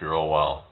you're all well.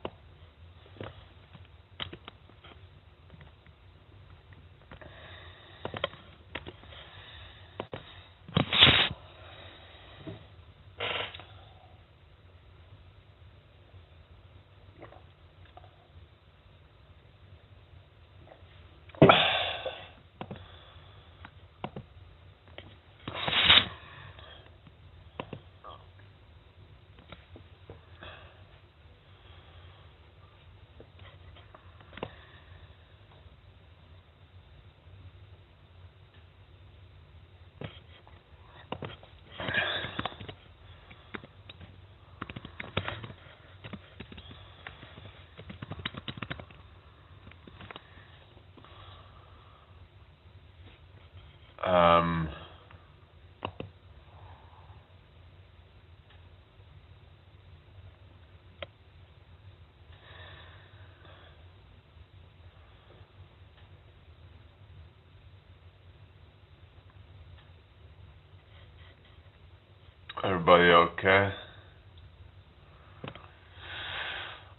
Everybody okay?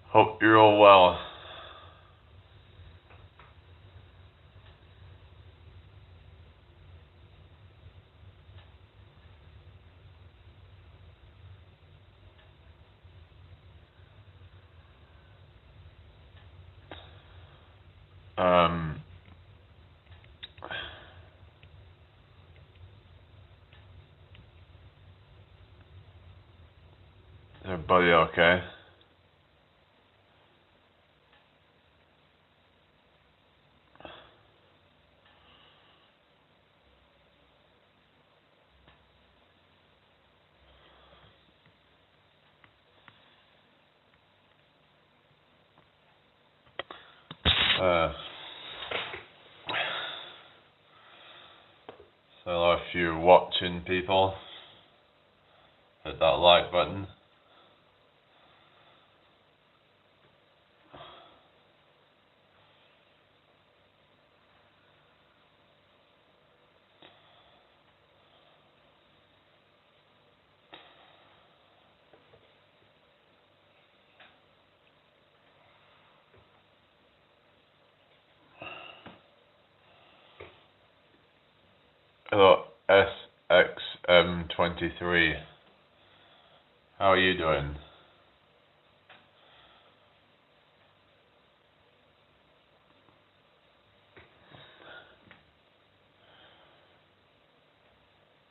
Hope you're all well. Everybody okay? So if you're watching people, hit that like button. Hello, SXM23. How are you doing?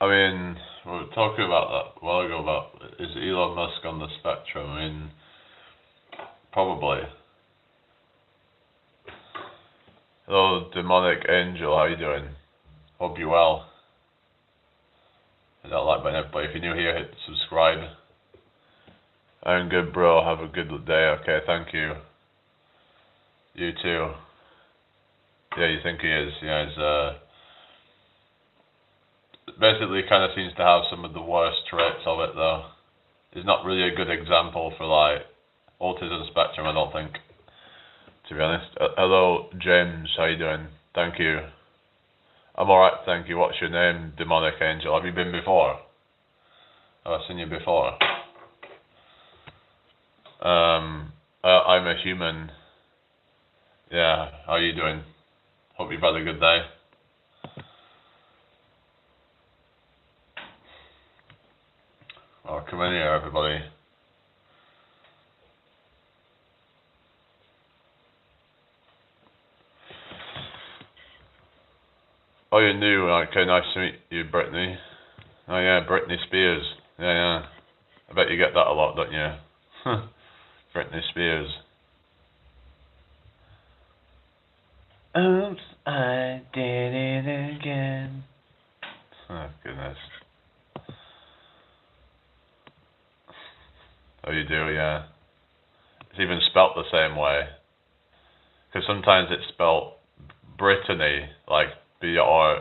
I mean, we were talking about that a while ago about, is Elon Musk on the spectrum? I mean, probably. Hello, demonic angel, how you doing? Hope you're well. Hit that like button, everybody. If you're new here, hit subscribe. I'm good, bro. Have a good day. Okay, thank you. You too. Yeah, you think he is? Yeah, he's basically kind of seems to have some of the worst traits of it, though. He's not really a good example for like autism spectrum, I don't think. To be honest. Hello, James. How you doing? Thank you. I'm alright, thank you. What's your name, demonic angel? Have you been before? Have I seen you before? I'm a human. Yeah, how are you doing? Hope you've had a good day. Oh, come in here, everybody. Oh, you're new. Okay, nice to meet you, Brittany. Oh yeah, Britney Spears. Yeah. I bet you get that a lot, don't you? Britney Spears. Oops, I did it again. Oh, goodness. Oh, you do, yeah. It's even spelt the same way. Because sometimes it's spelt Brittany, like Brittany or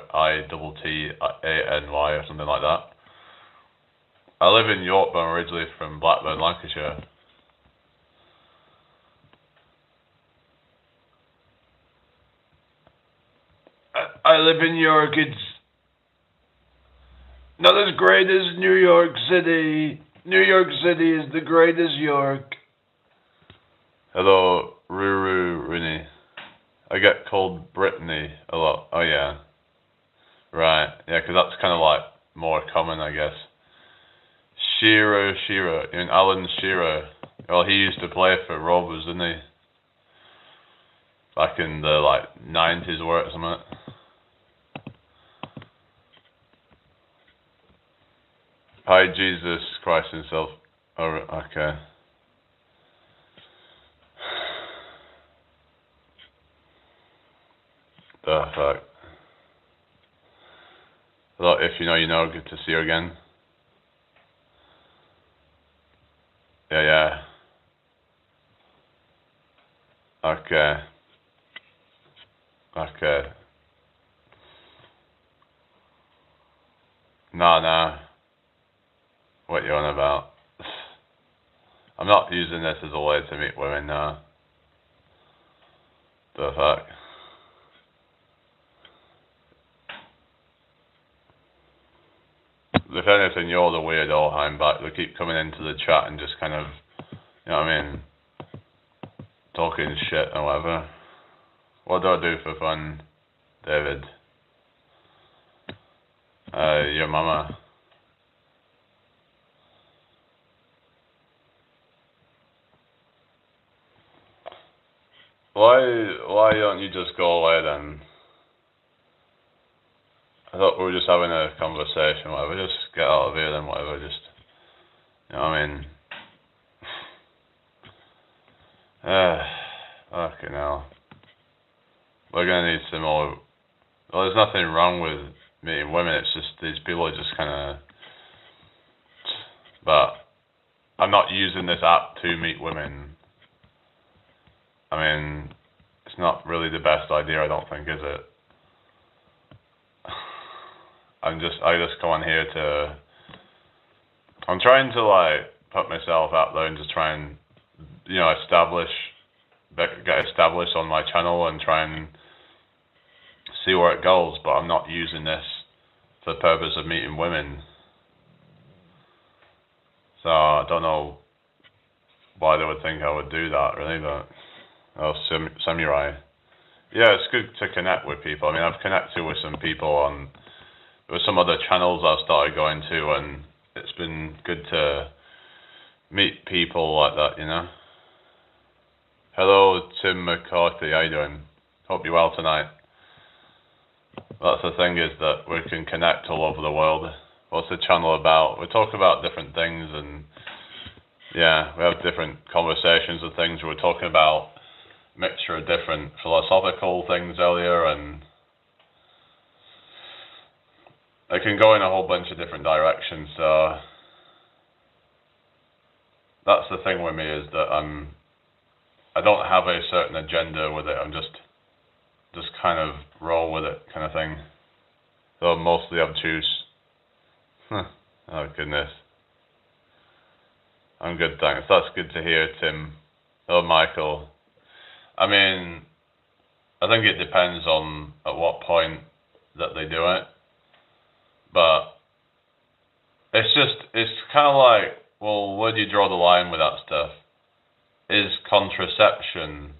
something like that. I live in York, but I'm originally from Blackburn, Lancashire. I live in York. It's not as great as New York City. New York City is the greatest York. Hello, Ruru Rooney. I get called Brittany a lot. Oh yeah. Right. Yeah, 'cause that's kind of like more common, I guess. Shearer. You mean Alan Shearer? Well, he used to play for Rovers, didn't he? Back in the like 90s or something. Hi, Jesus Christ himself. Oh, okay. The fuck. Well, if you know, good to see you again. Yeah. Okay. Nah. What you on about? I'm not using this as a way to meet women, no. The fuck? If anything, you're the weirdo, I'm back. They keep coming into the chat and just kind of, you know what I mean, talking shit or whatever. What do I do for fun, David? Your mama. Why don't you just go away then? I thought we were just having a conversation, whatever. Just get out of here then, whatever. Just, you know what I mean? Fucking hell. We're gonna need some more. Well, there's nothing wrong with meeting women. It's just these people are just kind of. But I'm not using this app to meet women. I mean, it's not really the best idea, I don't think, is it? I just come on here to. I'm trying to like put myself out there and just try and, you know, get established on my channel and try and see where it goes. But I'm not using this for the purpose of meeting women. So I don't know why they would think I would do that, really. But samurai. Yeah, it's good to connect with people. I mean, I've connected with some people with some other channels I've started going to, and it's been good to meet people like that, you know. Hello, Tim McCarthy. How you doing? Hope you're well tonight. That's the thing, is that we can connect all over the world. What's the channel about? We talk about different things, and yeah, we have different conversations and things. We were talking about a mixture of different philosophical things earlier, and it can go in a whole bunch of different directions. So that's the thing with me, is that I don't have a certain agenda with it. I'm just kind of roll with it, kind of thing. So I'm mostly obtuse. Oh goodness. I'm good, thanks. That's good to hear, Tim. Hello, Michael. I mean, I think it depends on at what point that they do it. But it's kind of like, well, where do you draw the line with that stuff? Is contraception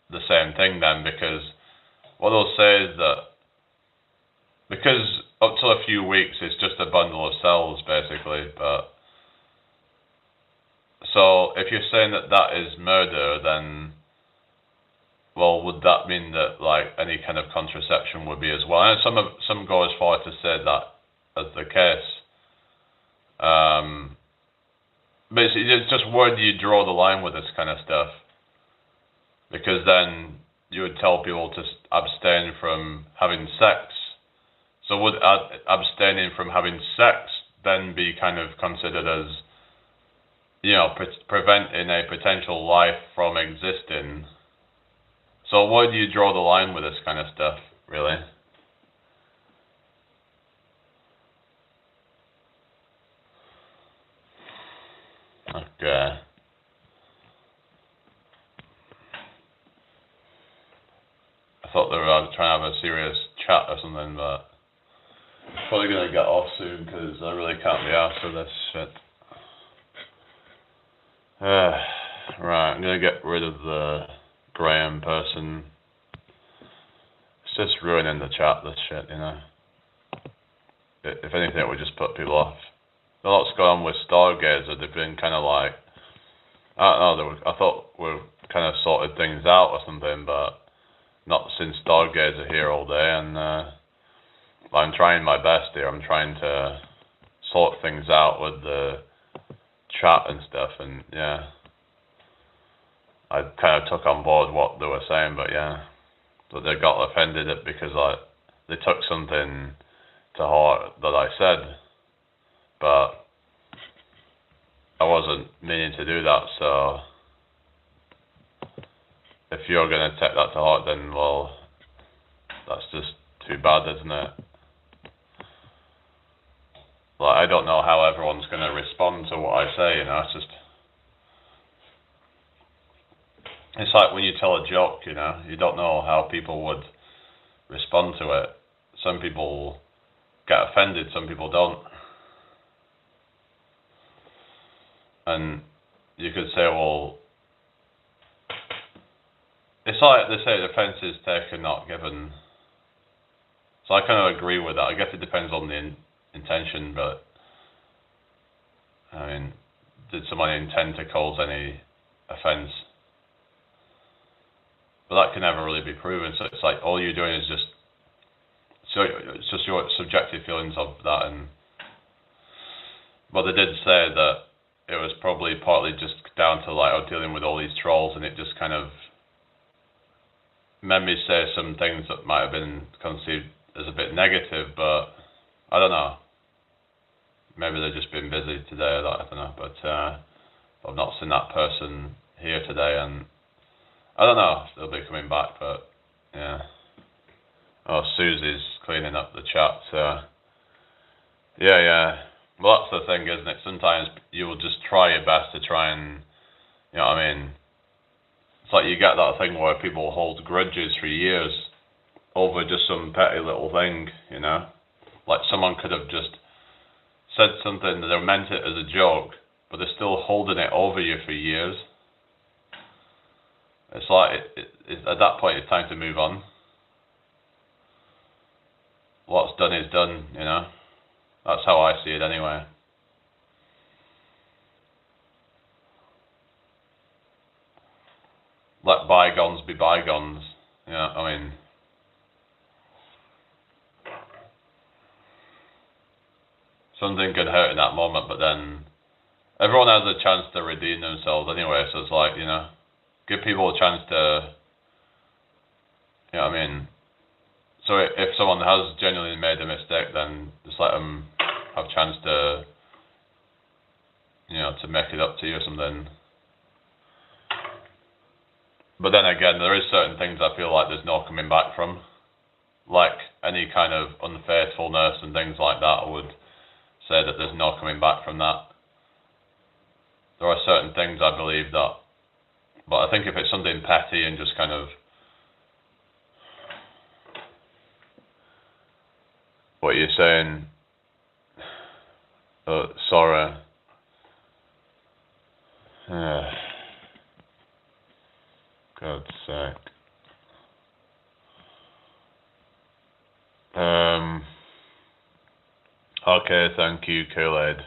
the same thing then? Because what they'll say is that because up to a few weeks it's just a bundle of cells, basically. But so if you're saying that that is murder, then, well, would that mean that like any kind of contraception would be as well? And some go as far to say that as the case. Basically, it's just where do you draw the line with this kind of stuff? Because then you would tell people to abstain from having sex. So would abstaining from having sex then be kind of considered as, you know, preventing a potential life from existing? So where do you draw the line with this kind of stuff, really? Okay. I thought they were trying to have a serious chat or something, but probably going to get off soon because I really can't be asked for this shit. Right, I'm gonna get rid of the Graham person. It's just ruining the chat, this shit, you know. If anything, it would just put people off. A lot's going on with Stargazer. They've been kind of like, I don't know, I thought we've kind of sorted things out or something, but not since Stargazer here all day, and I'm trying my best here. I'm trying to sort things out with the chat and stuff, and yeah. I kind of took on board what they were saying, but yeah. But they got offended at because they took something to heart that I said, but I wasn't meaning to do that, so if you're going to take that to heart, then, well, that's just too bad, isn't it? Like, I don't know how everyone's going to respond to what I say, you know, it's like when you tell a joke, you know, you don't know how people would respond to it. Some people get offended, some people don't. And you could say, well, it's like they say, offence is taken, not given. So I kind of agree with that. I guess it depends on the intention, but I mean, did someone intend to cause any offence? But that can never really be proven. So it's like all you're doing is just, so it's just your subjective feelings of that. And but they did say that it was probably partly just down to like dealing with all these trolls, and it just kind of made me say some things that might have been conceived as a bit negative, but I don't know. Maybe they've just been busy today, I don't know. But I've not seen that person here today, and I don't know if they'll be coming back, but yeah. Oh, Susie's cleaning up the chat, so yeah. Well, that's the thing, isn't it? Sometimes you will just try your best to try and, you know what I mean? It's like you get that thing where people hold grudges for years over just some petty little thing, you know? Like someone could have just said something that they meant it as a joke, but they're still holding it over you for years. It's like, at that point, it's time to move on. What's done is done, you know? That's how I see it anyway. Let bygones be bygones. Yeah, I mean, something could hurt in that moment, but then everyone has a chance to redeem themselves anyway, so it's like, you know, give people a chance to, you know what I mean? So if someone has genuinely made a mistake, then just let them have a chance to, you know, to make it up to you or something. But then again, there is certain things I feel like there's no coming back from. Like any kind of unfaithfulness and things like that, I would say that there's no coming back from that. There are certain things I believe that, but I think if it's something petty and just kind of, what you're saying, sorry. God's sake. Okay, thank you, Kool-Aid.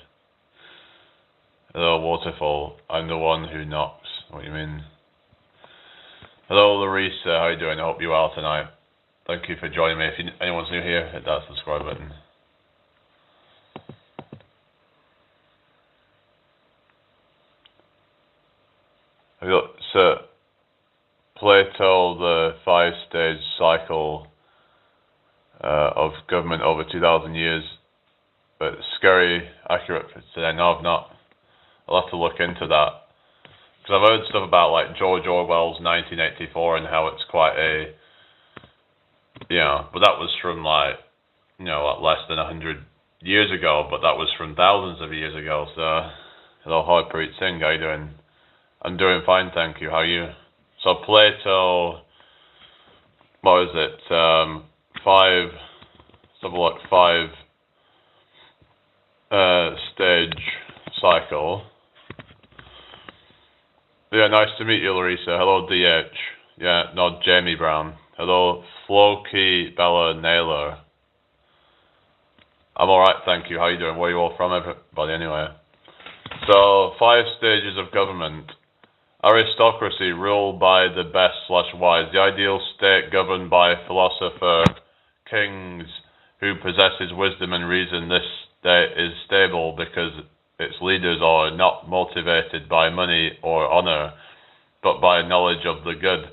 Hello, Waterfall. I'm the one who knocks. What do you mean? Hello, Larissa. How are you doing? I hope you're well tonight. Thank you for joining me. If anyone's new here, hit that subscribe button. I got Plato, the 5-stage cycle of government over 2,000 years. But scary, accurate for today. No, I've not. I'll have to look into that. Because I've heard stuff about like George Orwell's 1984 and how it's quite a, you know, but that was from like, you know, like less than 100 years ago, but that was from thousands of years ago. So, hello, Harpreet Singh, how you doing? I'm doing fine, thank you. How are you? So Plato, what is it? 5 stage cycle. Yeah, nice to meet you, Larissa. Hello, DH. Yeah, no, Jamie Brown. Hello, Floki Bella Naylor. I'm alright, thank you. How you doing? Where are you all from, everybody, anyway? So, 5 stages of government. Aristocracy, ruled by the best/wise. The ideal state governed by philosopher kings who possesses wisdom and reason. This state is stable because its leaders are not motivated by money or honor, but by knowledge of the good.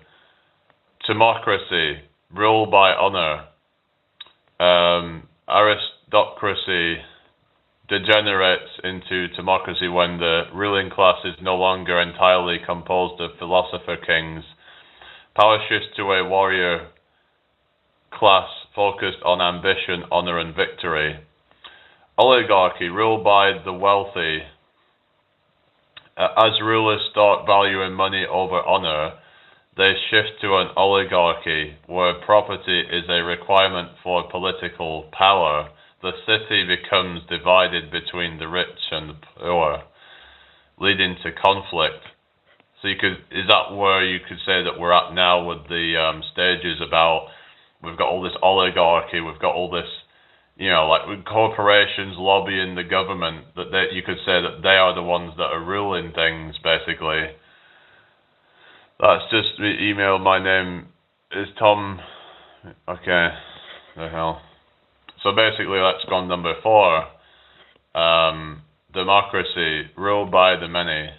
Timocracy, ruled by honor. Aristocracy degenerates into timocracy when the ruling class is no longer entirely composed of philosopher kings. Power shifts to a warrior class focused on ambition, honor, and victory. Oligarchy, ruled by the wealthy. As rulers start valuing money over honor, they shift to an oligarchy where property is a requirement for political power. The city becomes divided between the rich and the poor, leading to conflict. So is that where you could say that we're at now with the stages about, we've got all this oligarchy, we've got all this, like with corporations lobbying the government, that you could say that they are the ones that are ruling things, basically. That's just the email. My name is Tom. Okay, the hell. So basically, let's go on number 4. Democracy, ruled by the many,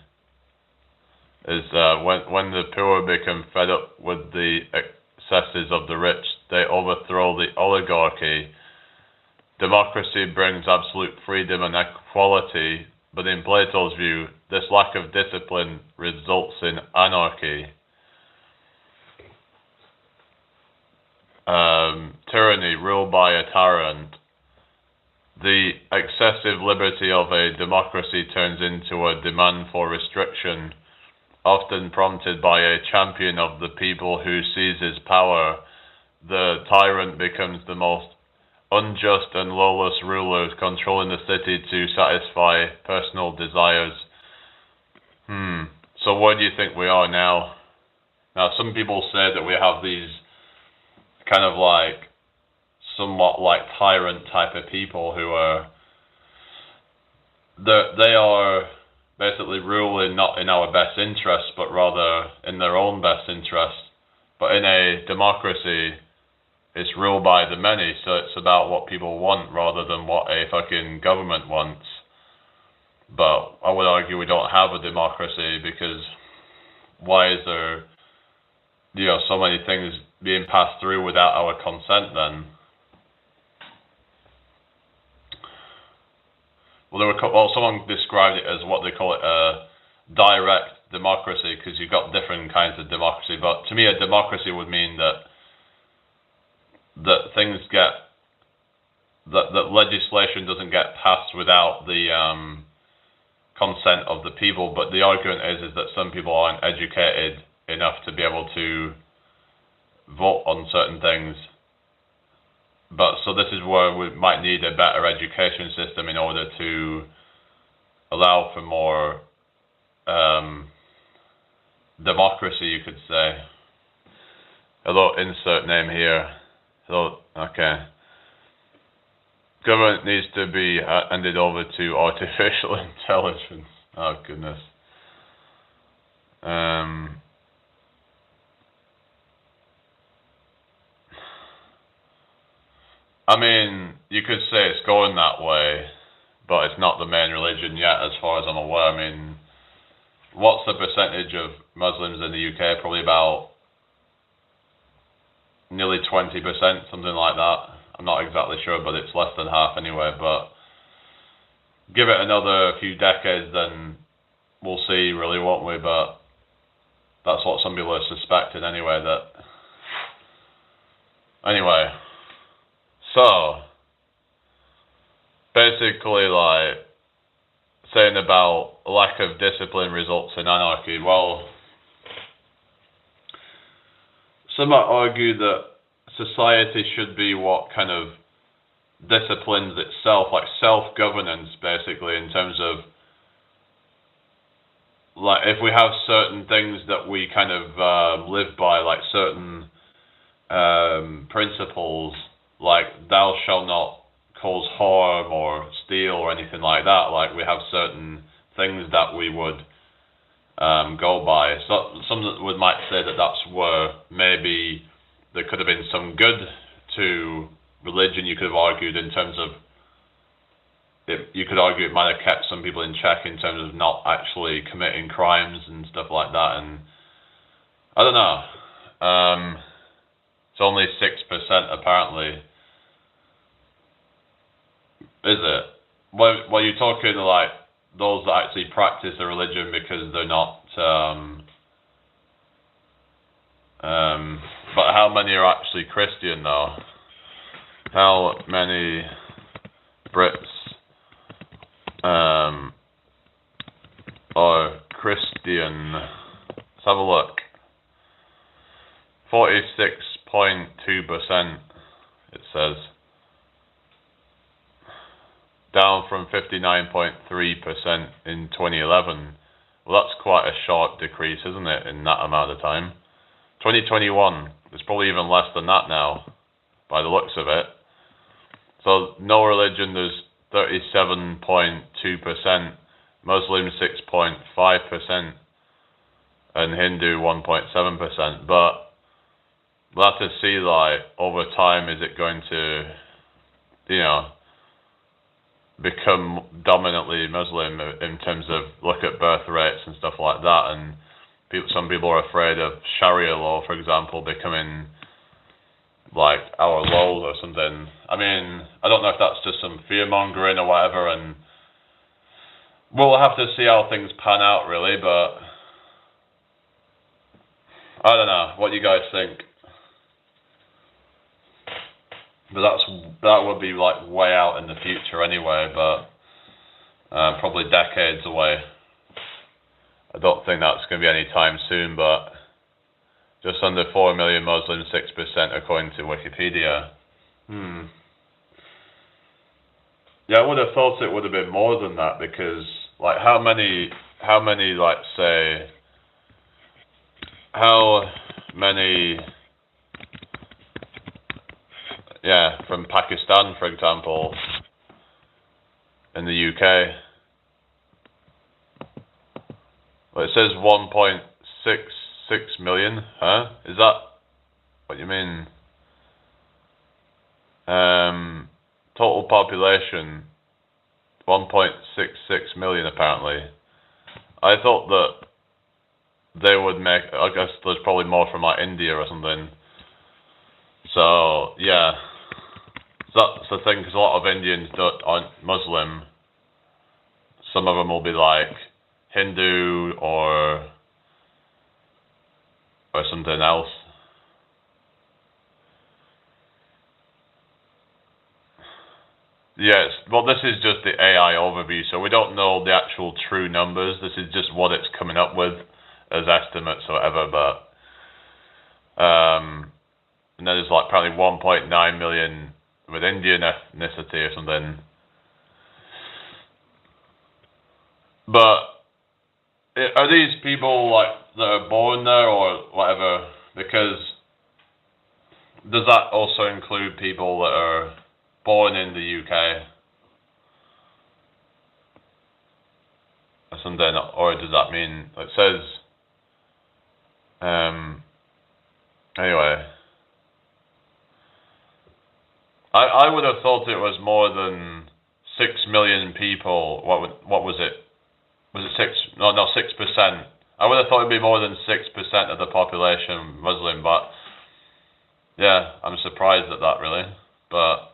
is when the poor become fed up with the excesses of the rich, they overthrow the oligarchy. Democracy brings absolute freedom and equality, but in Plato's view, this lack of discipline results in anarchy. Tyranny, ruled by a tyrant. The excessive liberty of a democracy turns into a demand for restriction, often prompted by a champion of the people who seizes power. The tyrant becomes the most unjust and lawless ruler, controlling the city to satisfy personal desires. So where do you think we are now? Now, some people say that we have these kind of like somewhat like tyrant type of people who are they are basically ruling not in our best interest, but rather in their own best interest. But in a democracy, it's ruled by the many, so it's about what people want rather than what a fucking government wants. But I would argue we don't have a democracy, because why is there so many things being passed through without our consent then? Well, someone described it as what they call it a direct democracy, because you've got different kinds of democracy. But to me, a democracy would mean that things get that legislation doesn't get passed without the consent of the people. But the argument is that some people aren't educated enough to be able to vote on certain things. But so this is where we might need a better education system in order to allow for more democracy, you could say. Hello, insert name here. Hello, okay. Government needs to be handed over to artificial intelligence. Oh, goodness. I mean, you could say it's going that way, but it's not the main religion yet, as far as I'm aware. I mean, what's the percentage of Muslims in the UK? Probably about nearly 20%, something like that. I'm not exactly sure, but it's less than half anyway. But give it another few decades, then we'll see, really, won't we? But that's what some people are suspecting anyway. Anyway. So, basically, like, saying about lack of discipline results in anarchy. Well, some might argue that society should be what kind of disciplines itself, like self-governance, basically, in terms of, like if we have certain things that we kind of live by, like certain principles, like thou shalt not cause harm or steal or anything like that. Like we have certain things that we would go by. So some might say that that's where maybe there could have been some good to religion. You could have argued in terms of you could argue it might have kept some people in check in terms of not actually committing crimes and stuff like that. And I don't know. It's only 6% apparently. Is it? Well, you're talking like those that actually practice a religion because they're not. But how many are actually Christian though? How many Brits are Christian? Let's have a look. 46.2%. It says. Down from 59.3% in 2011. Well, that's quite a sharp decrease, isn't it, in that amount of time? 2021, it's probably even less than that now, by the looks of it. So, no religion, there's 37.2%, Muslim 6.5%, and Hindu 1.7%. But we'll have to see, like, over time, is it going to, become dominantly Muslim in terms of look at birth rates and stuff like that, and some people are afraid of Sharia law, for example, becoming like our law or something. I mean, I don't know if that's just some fear mongering or whatever, and we'll have to see how things pan out, really. But I don't know. What do you guys think? But that would be like way out in the future anyway, but probably decades away. I don't think that's going to be any time soon, but just under 4 million Muslims, 6% according to Wikipedia. Yeah, I would have thought it would have been more than that, because like how many from Pakistan, for example, in the UK. Well, it says 1.66 million. Huh? Is that what you mean? Total population 1.66 million apparently. I thought that they would make. I guess there's probably more from like India or something. So yeah, that's the thing, because a lot of Indians aren't Muslim. Some of them will be like Hindu or something else. Yes, well, this is just the AI overview, so we don't know the actual true numbers. This is just what it's coming up with as estimates or whatever. But and then there's like probably 1.9 million with Indian ethnicity or something. But are these people like that are born there or whatever? Because does that also include people that are born in the UK or something, or does that mean it says anyway? I would have thought it was more than 6 million people. What was it? Was it 6? No, 6%. I would have thought it'd be more than 6% of the population Muslim, but yeah, I'm surprised at that really. But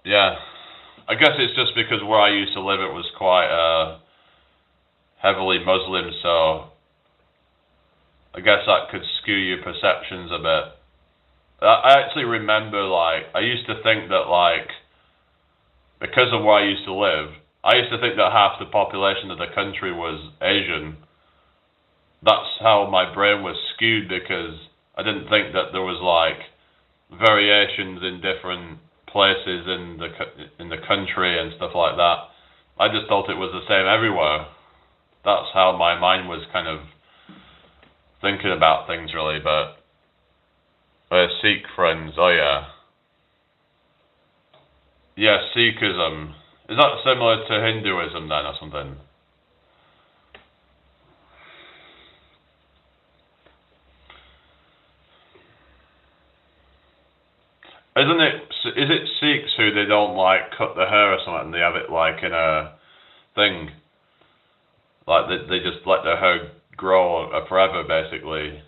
yeah, I guess it's just because where I used to live, it was quite heavily Muslim, so I guess that could skew your perceptions a bit. I actually remember, like, I used to think that, like, because of where I used to live, I used to think that half the population of the country was Asian. That's how my brain was skewed, because I didn't think that there was, like, variations in different places in the country and stuff like that. I just thought it was the same everywhere. That's how my mind was kind of thinking about things, really. But Sikh friends, oh yeah. Yeah, Sikhism. Is that similar to Hinduism then, or something? Isn't it? Is it Sikhs who they don't like cut their hair or something, and they have it like in a thing, like they just let their hair grow forever, basically.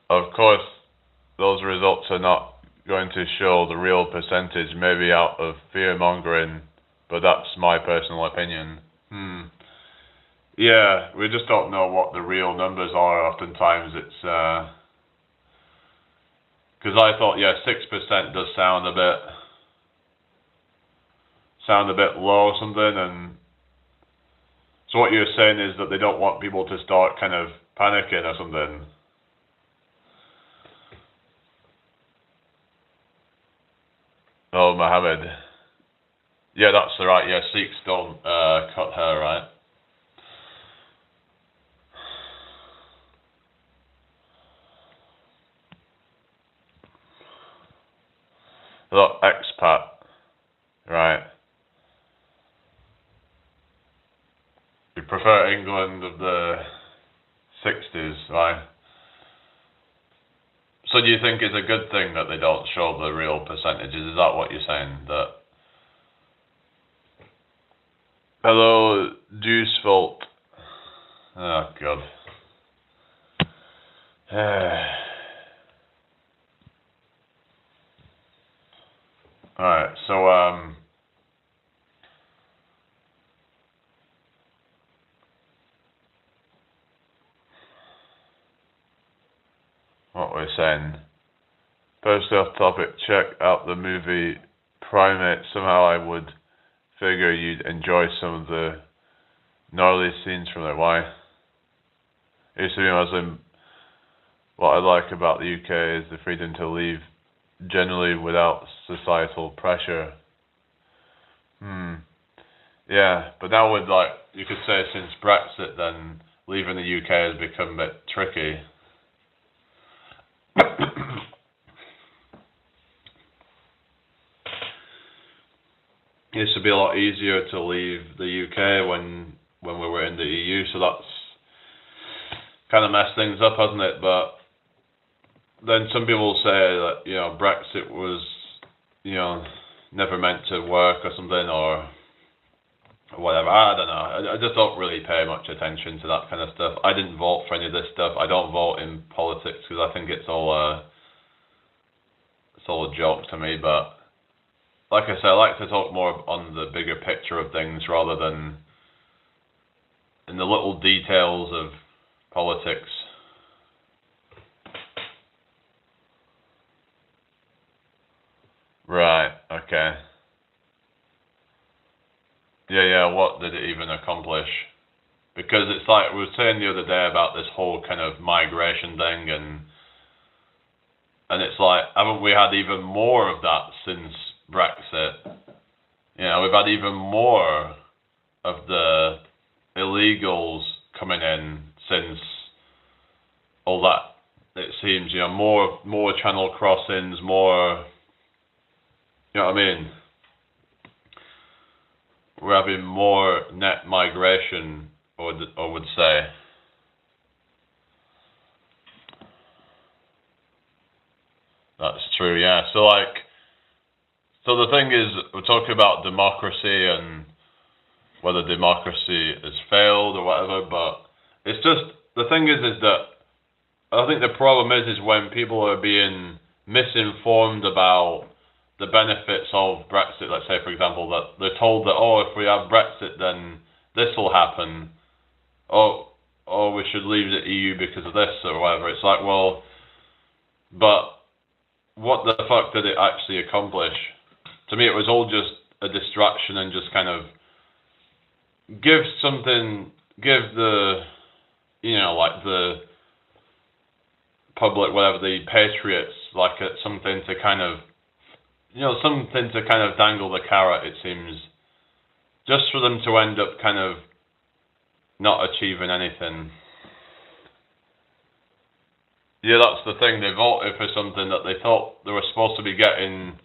Of course, those results are not going to show the real percentage, maybe out of fear mongering, but that's my personal opinion. Yeah, we just don't know what the real numbers are. Oftentimes, it's because I thought, yeah, 6% does sound a bit low or something, and so what you're saying is that they don't want people to start kind of panicking or something. Oh, Mohammed. Yeah, that's right. Yeah, Sikhs don't cut hair, right? Look, expat, right? You prefer England of the 60s, right? So do you think it's a good thing that they don't show the real percentages? Is that what you're saying? That hello, Juice Fault. Oh God. Alright, so what we're saying. First off topic, check out the movie Primate. Somehow I would figure you'd enjoy some of the gnarly scenes from it. Why? I used to be a Muslim. What I like about the UK is the freedom to leave generally without societal pressure. Yeah, but now with like, you could say since Brexit then leaving the UK has become a bit tricky. It used to be a lot easier to leave the UK when we were in the EU, so that's kind of messed things up, hasn't it? But then some people say that, you know, Brexit was, you know, never meant to work or something, or whatever. I don't know. I just don't really pay much attention to that kind of stuff. I didn't vote for any of this stuff. I don't vote in politics because I think it's all a joke to me. But like I said, I like to talk more on the bigger picture of things rather than in the little details of politics. Right, okay. Yeah, what did it even accomplish? Because it's like we were saying the other day about this whole kind of migration thing, and it's like, haven't we had even more of that since Brexit? You know, we've had even more of the illegals coming in since all that. It seems, you know, more channel crossings, more. You know what I mean? We're having more net migration, or would say. That's true, yeah. So the thing is, we're talking about democracy and whether democracy has failed or whatever, but it's just, the thing is that I think the problem is when people are being misinformed about the benefits of Brexit. Let's say, for example, that they're told that, oh, if we have Brexit, then this will happen. Oh, we should leave the EU because of this or whatever. It's like, well, but what the fuck did it actually accomplish? To me, it was all just a distraction and just kind of give the, you know, like the public, whatever, the Patriots, like something to kind of, something to kind of dangle the carrot, it seems, just for them to end up kind of not achieving anything. Yeah, that's the thing. They voted for something that they thought they were supposed to be getting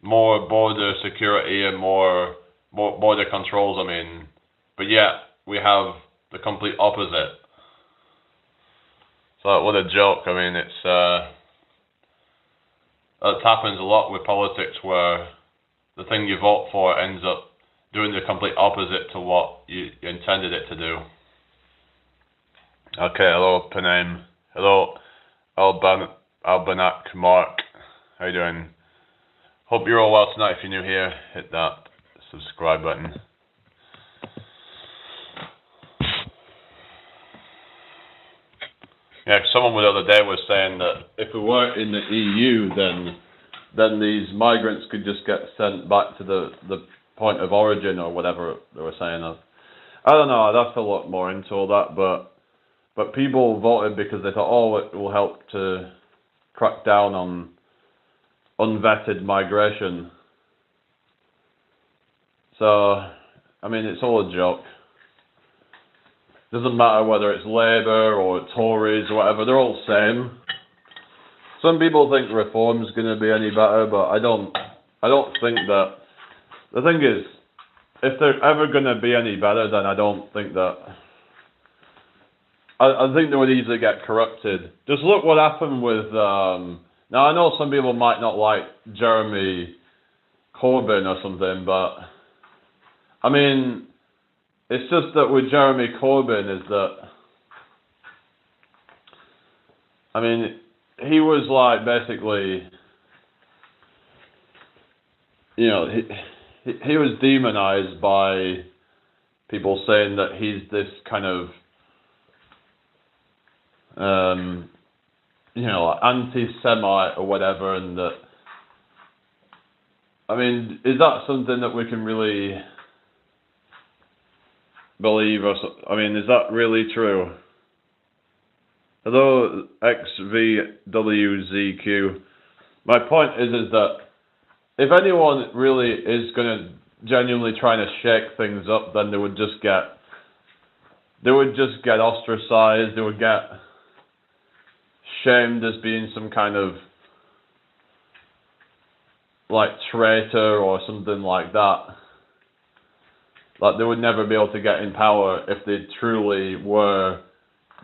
more border security and more border controls, but yet we have the complete opposite. So what a joke. It happens a lot with politics, where the thing you vote for ends up doing the complete opposite to what you intended it to do. Okay, hello Paname. Hello Albanak Mark. How you doing? Hope you're all well tonight. If you're new here, hit that subscribe button. Yeah, someone the other day was saying that if we weren't in the EU, then these migrants could just get sent back to the point of origin or whatever they were saying. I don't know. I'd have to look more into all that, but people voted because they thought, it will help to crack down on unvetted migration. So, it's all a joke. Doesn't matter whether it's Labour or Tories or whatever, they're all the same. Some people think reform's going to be any better, but I don't think that. The thing is, if they're ever going to be any better, then I don't think that. I think they would easily get corrupted. Just look what happened with. Now I know some people might not like Jeremy Corbyn or something, but it's just that with Jeremy Corbyn is that. He was like basically, he was demonized by people saying that he's this kind of, anti-Semite or whatever, and that. Is that something that we can really believe, or is that really true? Hello, XVWZQ. My point is that if anyone really is going to genuinely trying to shake things up, then they would just get ostracized. They would get shamed as being some kind of like traitor or something like that. Like they would never be able to get in power if they truly were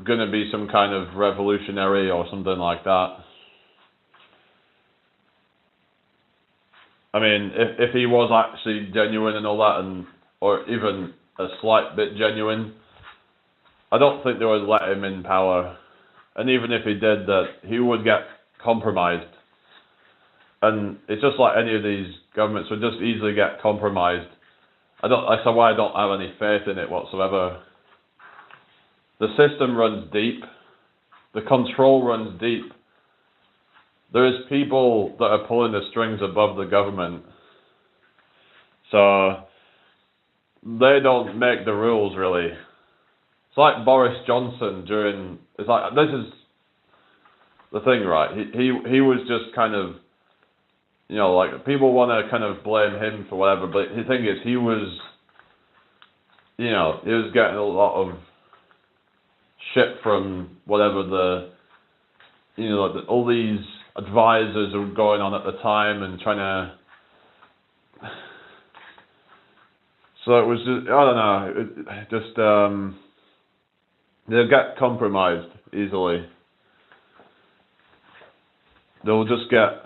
going to be some kind of revolutionary or something like that. If he was actually genuine and all that, or even a slight bit genuine, I don't think they would let him in power. And even if he did, that he would get compromised. And it's just like any of these governments would just easily get compromised. That's why I don't have any faith in it whatsoever. The system runs deep. The control runs deep. There is people that are pulling the strings above the government. So they don't make the rules, really. It's like Boris Johnson this is the thing, right? He was just kind of, like people want to kind of blame him for whatever, but the thing is, he was getting a lot of shit from whatever all these advisors who were going on at the time and trying to. So it was just, I don't know, they'll get compromised easily. They'll just get,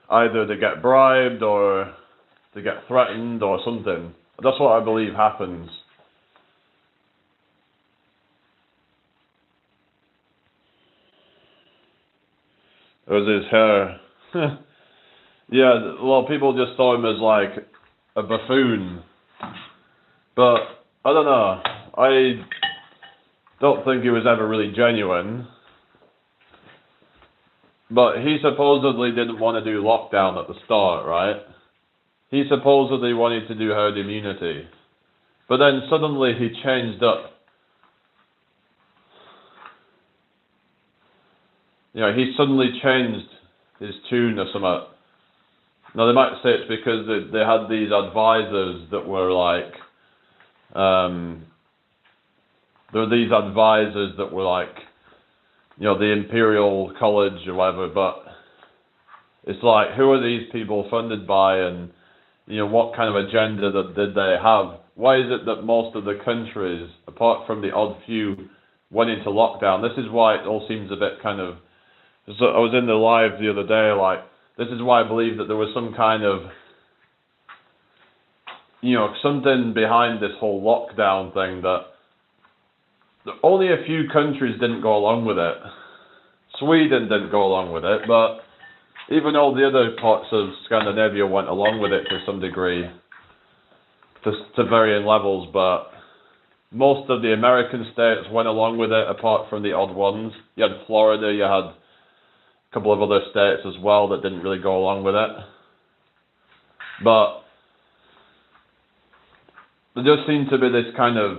either they get bribed or they get threatened or something. That's what I believe happens. It was his hair. Yeah, well, people just saw him as like a buffoon. But I don't know. I don't think he was ever really genuine. But he supposedly didn't want to do lockdown at the start, right? He supposedly wanted to do herd immunity. But then suddenly he changed up he suddenly changed his tune or something. Now they might say it's because they had these advisors that were like, there were these advisors that were like, the Imperial College or whatever, but it's like, who are these people funded by, and what kind of agenda did they have? Why is it that most of the countries, apart from the odd few, went into lockdown? This is why it all seems a bit kind of. So I was in the live the other day, like, this is why I believe that there was some kind of, something behind this whole lockdown thing, that only a few countries didn't go along with it. Sweden didn't go along with it, but even all the other parts of Scandinavia went along with it to some degree, to varying levels, but most of the American states went along with it, apart from the odd ones. You had Florida, you had a couple of other states as well that didn't really go along with it. But there just seemed to be this kind of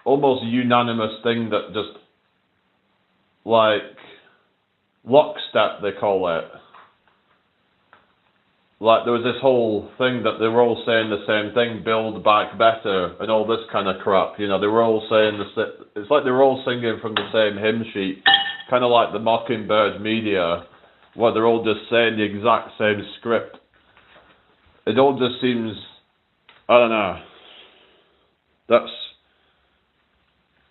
almost unanimous thing that just, like, lockstep, they call it. Like, there was this whole thing that they were all saying the same thing, build back better, and all this kind of crap. They were all saying it's like they were all singing from the same hymn sheet, kind of like the Mockingbird media, where they're all just saying the exact same script. It all just seems, I don't know. That's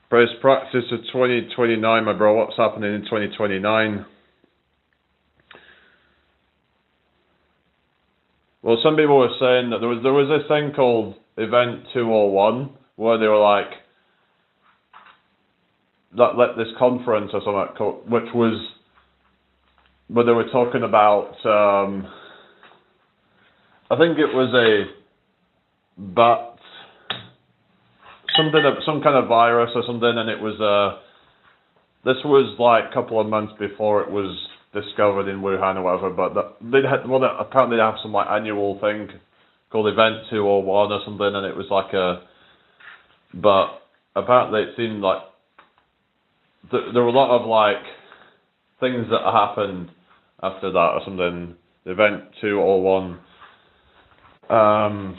praise practice of 2029, my bro. What's happening in 2029? Well, some people were saying that there was this thing called Event 201, where they were like, this conference or something, which was, where they were talking about, I think it was some kind of virus or something, and it was, this was like a couple of months before it was discovered in Wuhan or whatever, but apparently they have some like annual thing called Event 201 or something, and it was like but apparently it seemed like there were a lot of like things that happened after that or something. Event 201. I'll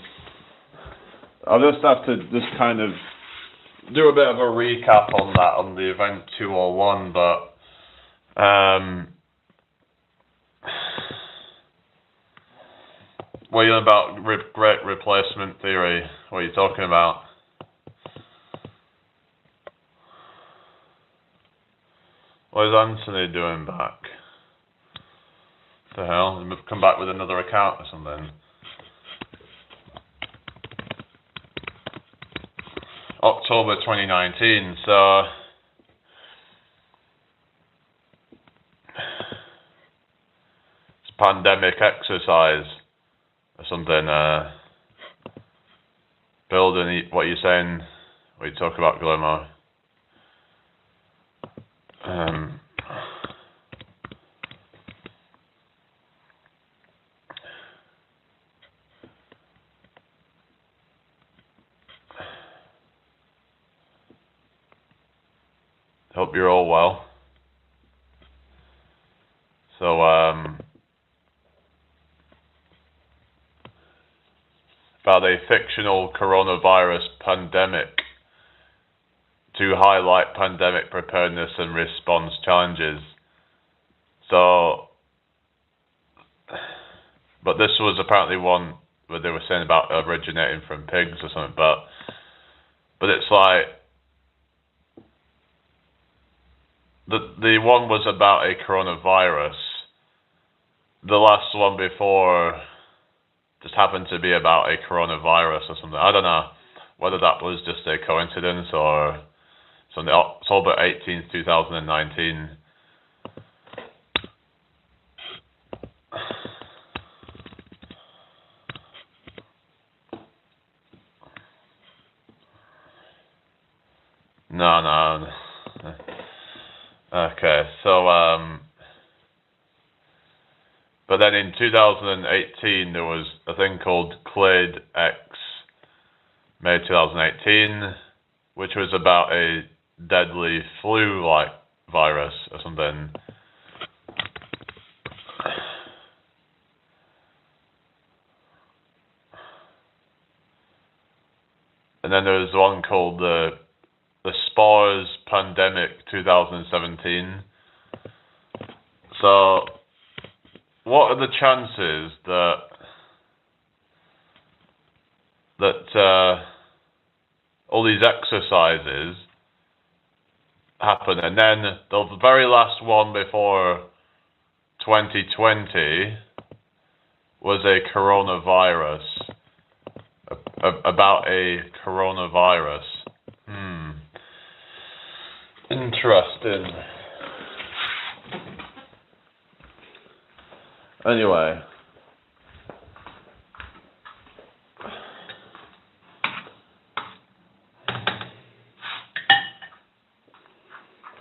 just have to just kind of do a bit of a recap on that, on the Event 201, but what are you on about great replacement theory? What are you talking about? What is Anthony doing back? The hell? He's come back with another account or something. October 2019, so it's pandemic exercise or something. Building, what are you saying? What are you talking about, Guillermo? Hope you're all well. So, about a fictional coronavirus pandemic to highlight pandemic preparedness and response challenges. So, but this was apparently one where they were saying about originating from pigs or something, but it's like, the one was about a coronavirus. The last one before just happened to be about a coronavirus or something. I don't know whether that was just a coincidence or something. October 18th, 2019. No. Okay, so but then in 2018 there was a thing called Clade X, May 2018, which was about a deadly flu-like virus or something. and then there's one called the SPARS Pandemic 2017. So, what are the chances that all these exercises happen, and then the very last one before 2020 was a coronavirus, about a coronavirus. Interesting. Anyway.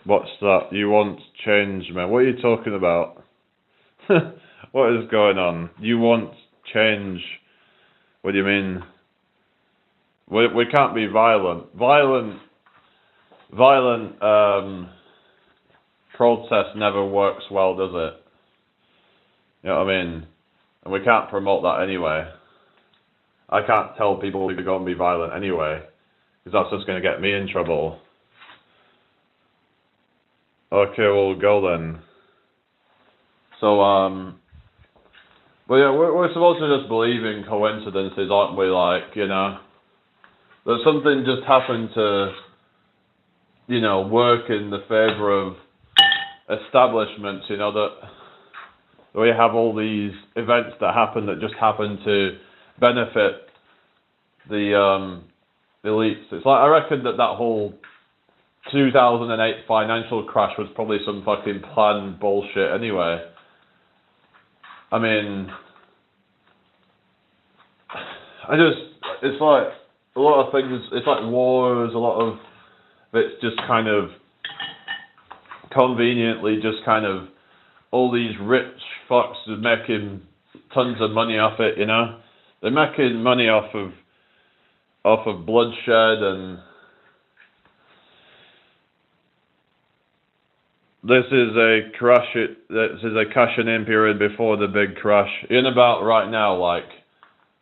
What's that? You want change, man? What are you talking about? What is going on? You want change? What do you mean? We can't be violent. Violent protest never works well, does it? You know what I mean? And we can't promote that anyway. I can't tell people to go and be violent anyway, because that's just going to get me in trouble. Okay, we'll go then. So, well, yeah, we're supposed to just believe in coincidences, aren't we? Like, you know, that something just happened to, you know, work in the favor of establishments, you know, that we have all these events that happen that just happen to benefit the elites. It's like, I reckon that whole 2008 financial crash was probably some fucking planned bullshit anyway. I mean, it's like a lot of things, it's like wars, a lot of it's just kind of conveniently just kind of all these rich fucks are making tons of money off it, you know? They're making money off of bloodshed, and this is a cashing in period before the big crash. In about right now, like,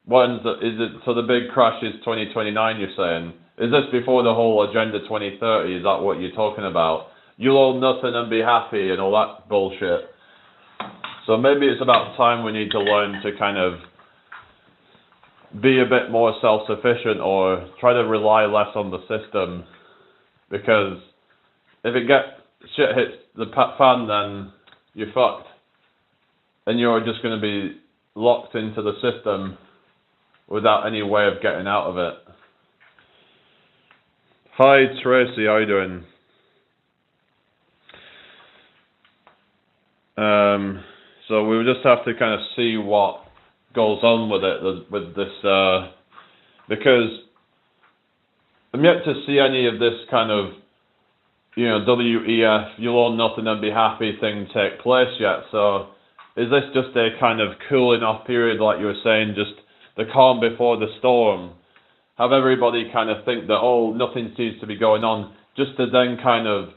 so the big crash is 2029, you're saying? Is this before the whole Agenda 2030? Is that what you're talking about? You'll own nothing and be happy and all that bullshit. So maybe it's about time we need to learn to kind of be a bit more self-sufficient, or try to rely less on the system, because if shit hits the fan, then you're fucked, and you're just going to be locked into the system without any way of getting out of it. Hi Tracy, how you doing? So we just have to kind of see what goes on with it, with this, because I'm yet to see any of this kind of, you know, WEF, you'll own nothing and be happy thing take place yet. So is this just a kind of cooling off period, like you were saying, just the calm before the storm? Have everybody kind of think that, oh, nothing seems to be going on, just to then kind of,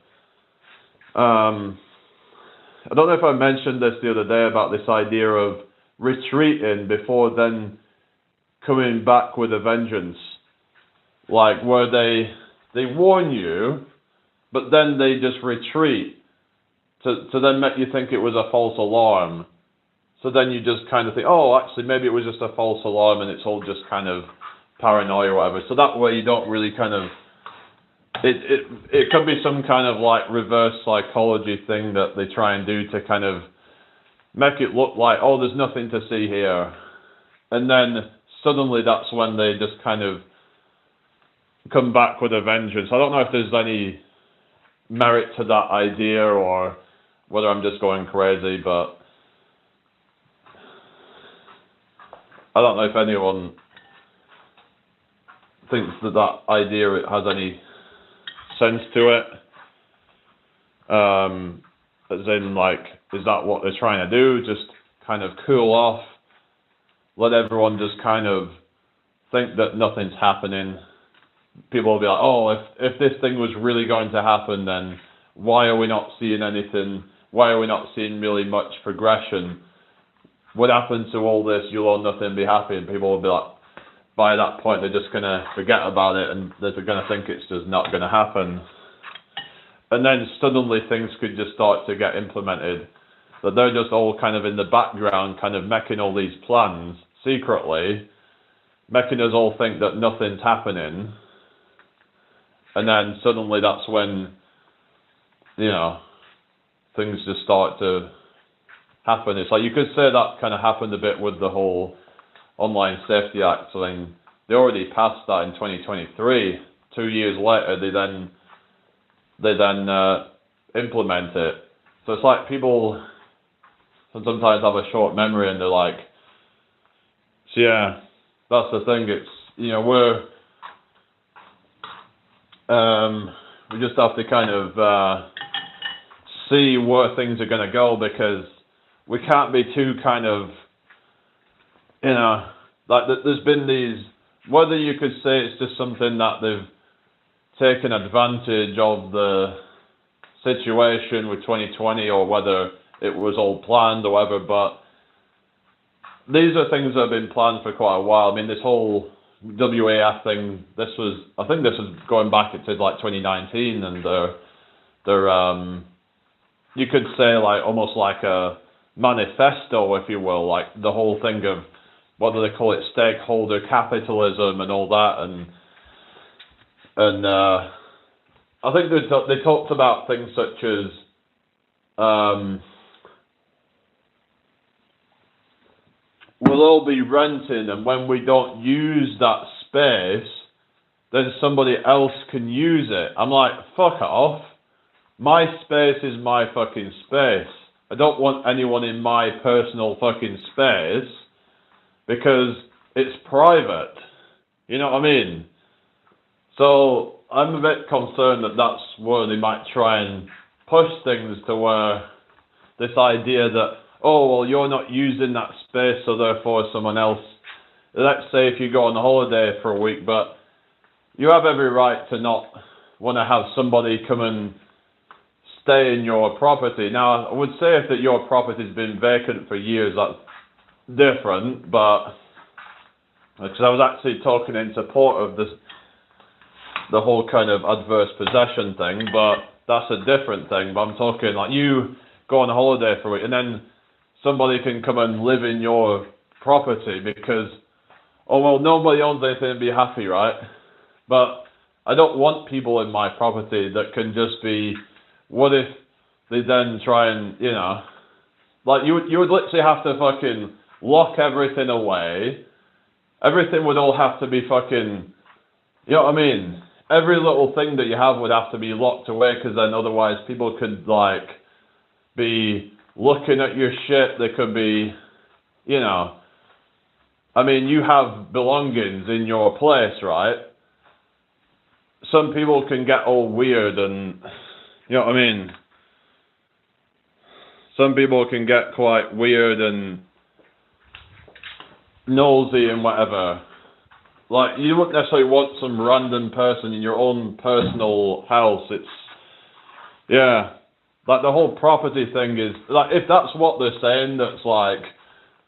I don't know if I mentioned this the other day about this idea of retreating before then coming back with a vengeance. Like, where they warn you, but then they just retreat to then make you think it was a false alarm. So then you just kind of think, oh, actually, maybe it was just a false alarm and it's all just kind of paranoia or whatever. So that way you don't really kind of, it could be some kind of like reverse psychology thing that they try and do to kind of make it look like, oh, there's nothing to see here. And then suddenly that's when they just kind of come back with a vengeance. I don't know if there's any merit to that idea or whether I'm just going crazy, but I don't know if anyone thinks that idea has any sense to it. As in, like, is that what they're trying to do? Just kind of cool off, let everyone just kind of think that nothing's happening. People will be like, oh, if this thing was really going to happen, then why are we not seeing anything? Why are we not seeing really much progression? What happened to all this? You'll own nothing and be happy. And people will be like, by that point they're just going to forget about it and they're going to think it's just not going to happen. And then suddenly things could just start to get implemented. That they're just all kind of in the background, kind of making all these plans secretly, making us all think that nothing's happening. And then suddenly that's when, things just start to happen. It's like you could say that kind of happened a bit with the whole Online Safety Act. So then they already passed that in 2023. 2 years later, they then implement it. So it's like people sometimes have a short memory and they're like, so yeah, that's the thing. It's, we just have to kind of see where things are going to go, because we can't be too kind of, like there's been these, whether you could say it's just something that they've taken advantage of the situation with 2020, or whether it was all planned or whatever, but these are things that have been planned for quite a while. I mean, this whole WAF thing, I think this was going back to like 2019, and they're you could say like almost like a manifesto, if you will, like the whole thing of, what do they call it, stakeholder capitalism and all that, and I think they talked about things such as we'll all be renting, and when we don't use that space, then somebody else can use it. I'm like, fuck off. My space is my fucking space. I don't want anyone in my personal fucking space because it's private. You know what I mean? So I'm a bit concerned that that's where they might try and push things to, where this idea that, oh, well, you're not using that space, so therefore someone else, let's say if you go on holiday for a week, but you have every right to not want to have somebody come and stay in your property. Now, I would say if that your property's been vacant for years, that's different, but because I was actually talking in support of this, the whole kind of adverse possession thing, but that's a different thing. But I'm talking like you go on holiday for a week and then somebody can come and live in your property because, oh, well, nobody owns anything and be happy, right? But I don't want people in my property that can just be, what if they then try and, like you would literally have to fucking lock everything away. Everything would all have to be fucking, you know what I mean? Every little thing that you have would have to be locked away, because then otherwise people could like be looking at your shit. They could be, I mean, you have belongings in your place, right? Some people can get all weird and, you know what I mean? Some people can get quite weird and nosy and whatever. Like, you wouldn't necessarily want some random person in your own personal house. It's, yeah. Like, the whole property thing is, like, if that's what they're saying, that's like,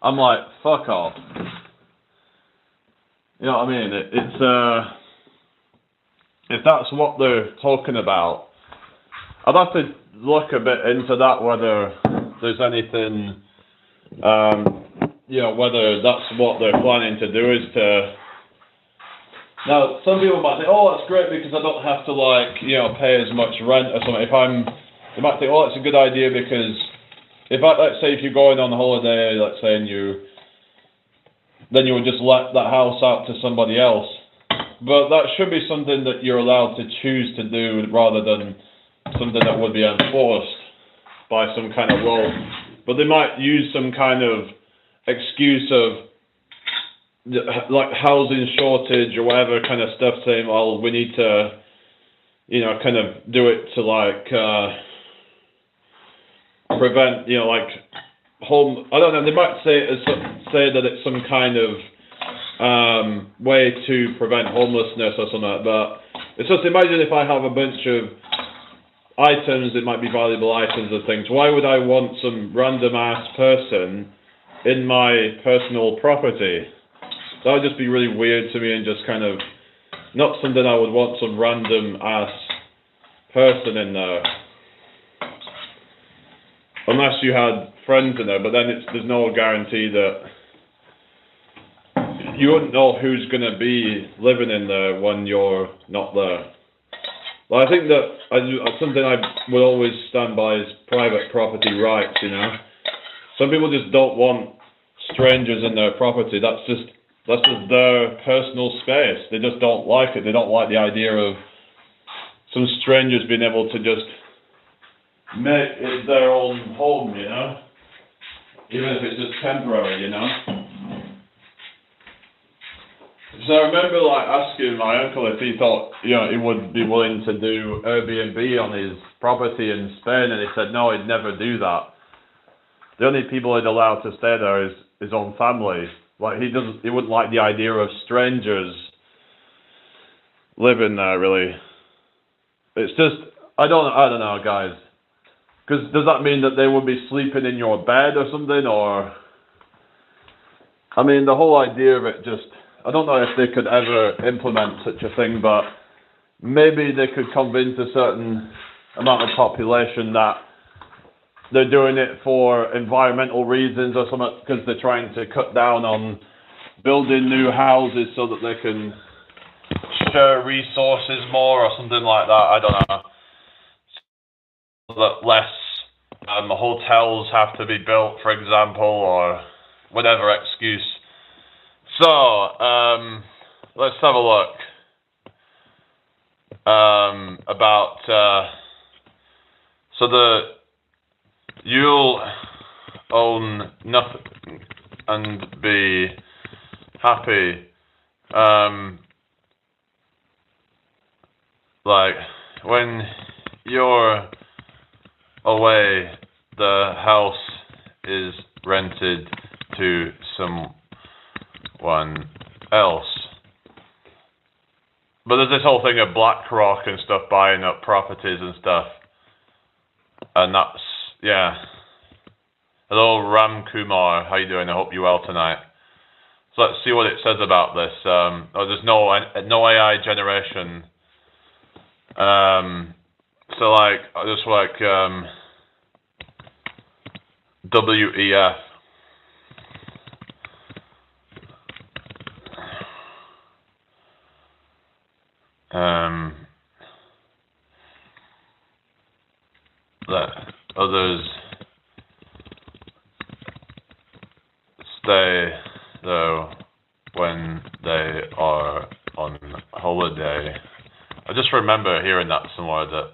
I'm like, fuck off. You know what I mean? It's if that's what they're talking about, I'd have to look a bit into that, whether there's anything, whether that's what they're planning to do, is to... Now, some people might think, oh, that's great because I don't have to, like, pay as much rent or something. They might think, oh, it's a good idea because let's say if you're going on holiday, let's say, and then you would just let that house out to somebody else. But that should be something that you're allowed to choose to do, rather than something that would be enforced by some kind of law. But they might use some kind of excuse of, like, housing shortage or whatever kind of stuff, saying, well, we need to, kind of do it to, like, prevent, like, home, I don't know, they might say that it's some kind of way to prevent homelessness or something like that. But it's just, imagine if I have a bunch of items that might be valuable items and things. Why would I want some random ass person in my personal property? That would just be really weird to me and just kind of not something I would want some random ass person in there. Unless you had friends in there, but then there's no guarantee that you wouldn't know who's going to be living in there when you're not there. Well, I think that something I would always stand by is private property rights, you know. Some people just don't want strangers in their property. That's just their personal space. They just don't like it. They don't like the idea of some strangers being able to just make it their own home, you know. Even if it's just temporary, you know. So I remember like asking my uncle if he thought, you know, he would be willing to do Airbnb on his property in Spain, and he said no, he'd never do that. The only people he'd allow to stay there is his own family. Like he wouldn't like the idea of strangers living there. Really, it's just I don't know, guys. Because does that mean that they would be sleeping in your bed or something, or? I mean, the whole idea of it just. I don't know if they could ever implement such a thing, but maybe they could convince a certain amount of population that they're doing it for environmental reasons or something, because they're trying to cut down on building new houses so that they can share resources more or something like that. I don't know. So that less hotels have to be built, for example, or whatever excuse. So, let's have a look about, you'll own nothing and be happy, like, when you're away, the house is rented to someone else. But there's this whole thing of BlackRock and stuff buying up properties and stuff. And that's, yeah. Hello, Ram Kumar. How you doing? I hope you're well tonight. So let's see what it says about this. There's no AI generation. So like, just like WEF. Let others stay though when they are on holiday. I just remember hearing that somewhere that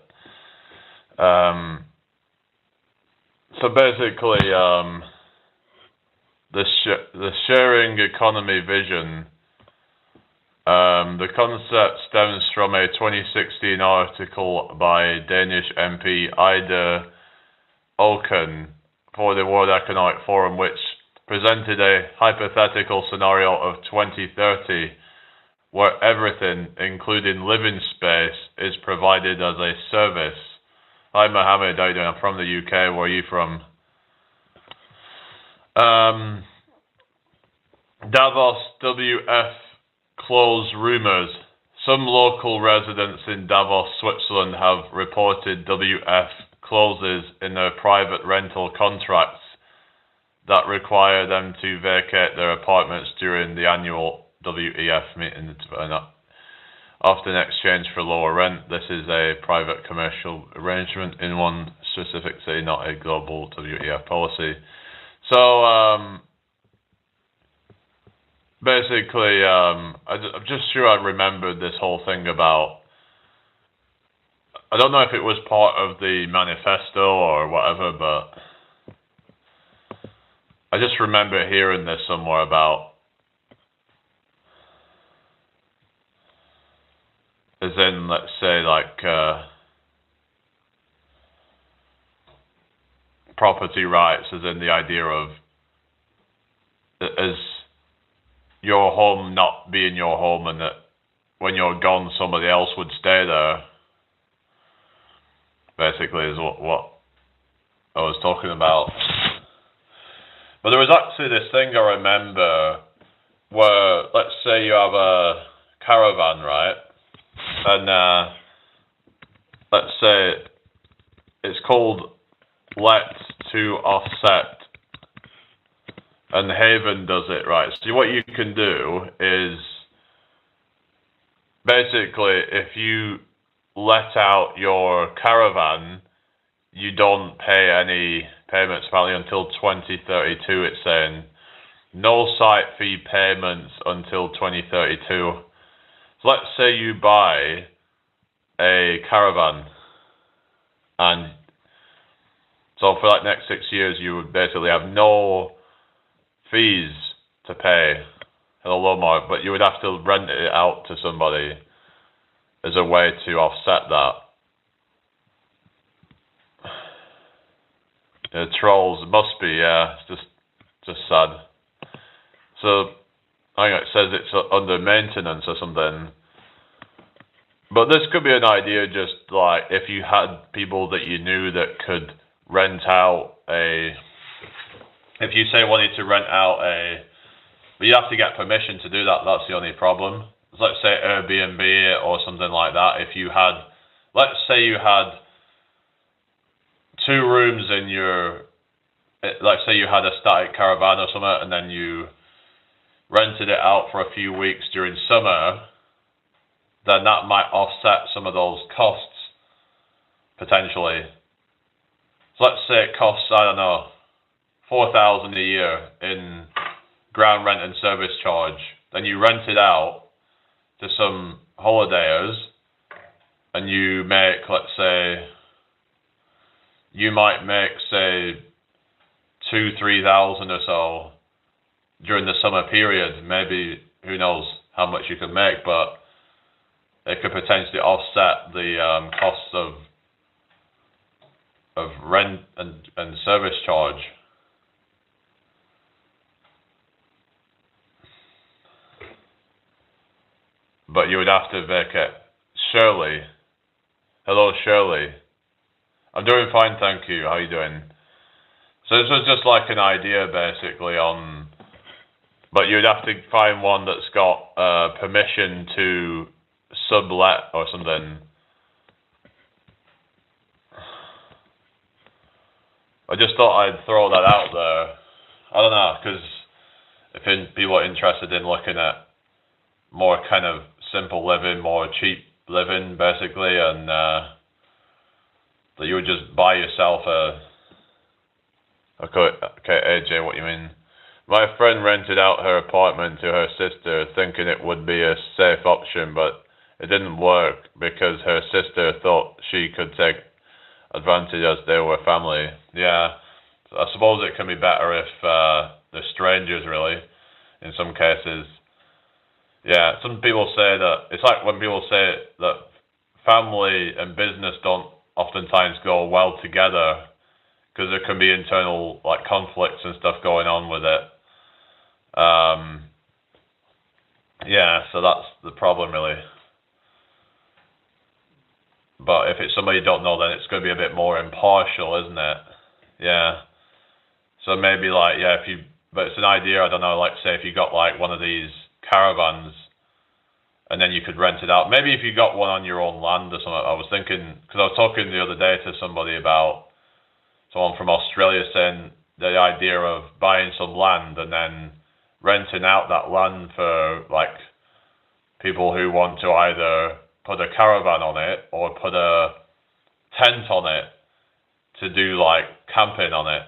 so basically the sharing economy vision, the concept stems from a 2016 article by Danish MP Ida Auken for the World Economic Forum, which presented a hypothetical scenario of 2030 where everything, including living space, is provided as a service. Hi Mohammed, how you doing? I'm from the UK. Where are you from? Davos WF close rumours. Some local residents in Davos, Switzerland have reported WF clauses in their private rental contracts that require them to vacate their apartments during the annual WEF meeting, often in exchange for lower rent. This is a private commercial arrangement in one specific city, not a global WEF policy. So, basically, I'm just sure I remembered this whole thing about, I don't know if it was part of the manifesto or whatever, but I just remember hearing this somewhere about, as in, let's say, like, property rights, as in the idea of, as your home not being your home, and that when you're gone somebody else would stay there, basically, is what I was talking about. But there was actually this thing I remember where, let's say you have a caravan, right? And let's say it's called Let to Offset, and Haven does it, right? So what you can do is basically, if you let out your caravan, you don't pay any payments apparently until 2032. It's saying no site fee payments until 2032. So let's say you buy a caravan, and so for like next 6 years you would basically have no fees to pay. Hello, Lomar, but you would have to rent it out to somebody as a way to offset that. Yeah, trolls must be, yeah. It's just sad. So I think it says it's under maintenance or something. But this could be an idea, just like if you had people that you knew that could rent out a. If you say wanted to rent out a, but you have to get permission to do that. That's the only problem. Let's say Airbnb or something like that. If you had, let's say you had 2 rooms in your, let's say you had a static caravan or something, and then you rented it out for a few weeks during summer, then that might offset some of those costs, potentially. So let's say it costs, I don't know, $4,000 a year in ground rent and service charge. Then you rent it out to some holidayers, and you make, let's say, you might make, say, 2,000-3,000 or so during the summer period. Maybe, who knows how much you can make, but it could potentially offset the costs of rent and service charge. But you would have to vacate. Shirley. Hello, Shirley. I'm doing fine, thank you. How are you doing? So this was just like an idea, basically, on... But you'd have to find one that's got permission to sublet or something. I just thought I'd throw that out there. I don't know, because if people are interested in looking at more kind of simple living, more cheap living, basically, and that you would just buy yourself a... Okay, AJ, what you mean? My friend rented out her apartment to her sister, thinking it would be a safe option, but it didn't work because her sister thought she could take advantage as they were family. Yeah, I suppose it can be better if they're strangers, really, in some cases. Yeah, some people say that, it's like when people say that family and business don't oftentimes go well together, because there can be internal like conflicts and stuff going on with it. Yeah, so that's the problem, really. But if it's somebody you don't know, then it's going to be a bit more impartial, isn't it? Yeah. So maybe like, yeah, if you, but it's an idea, I don't know, like say if you got like one of these caravans and then you could rent it out. Maybe if you got one on your own land or something. I was thinking, because I was talking the other day to somebody about someone from Australia saying the idea of buying some land and then renting out that land for like people who want to either put a caravan on it or put a tent on it to do like camping on it.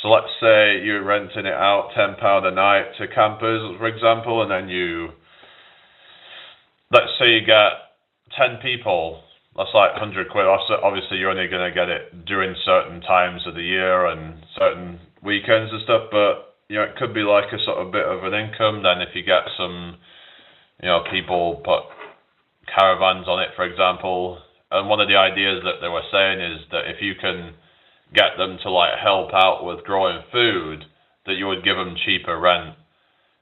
So let's say you're renting it out £10 a night to campers, for example, and then let's say you get 10 people, that's like 100 quid. Obviously, you're only going to get it during certain times of the year and certain weekends and stuff, but you know, it could be like a sort of bit of an income. Then if you get some, you know, people put caravans on it, for example, and one of the ideas that they were saying is that if you can get them to like help out with growing food, that you would give them cheaper rent.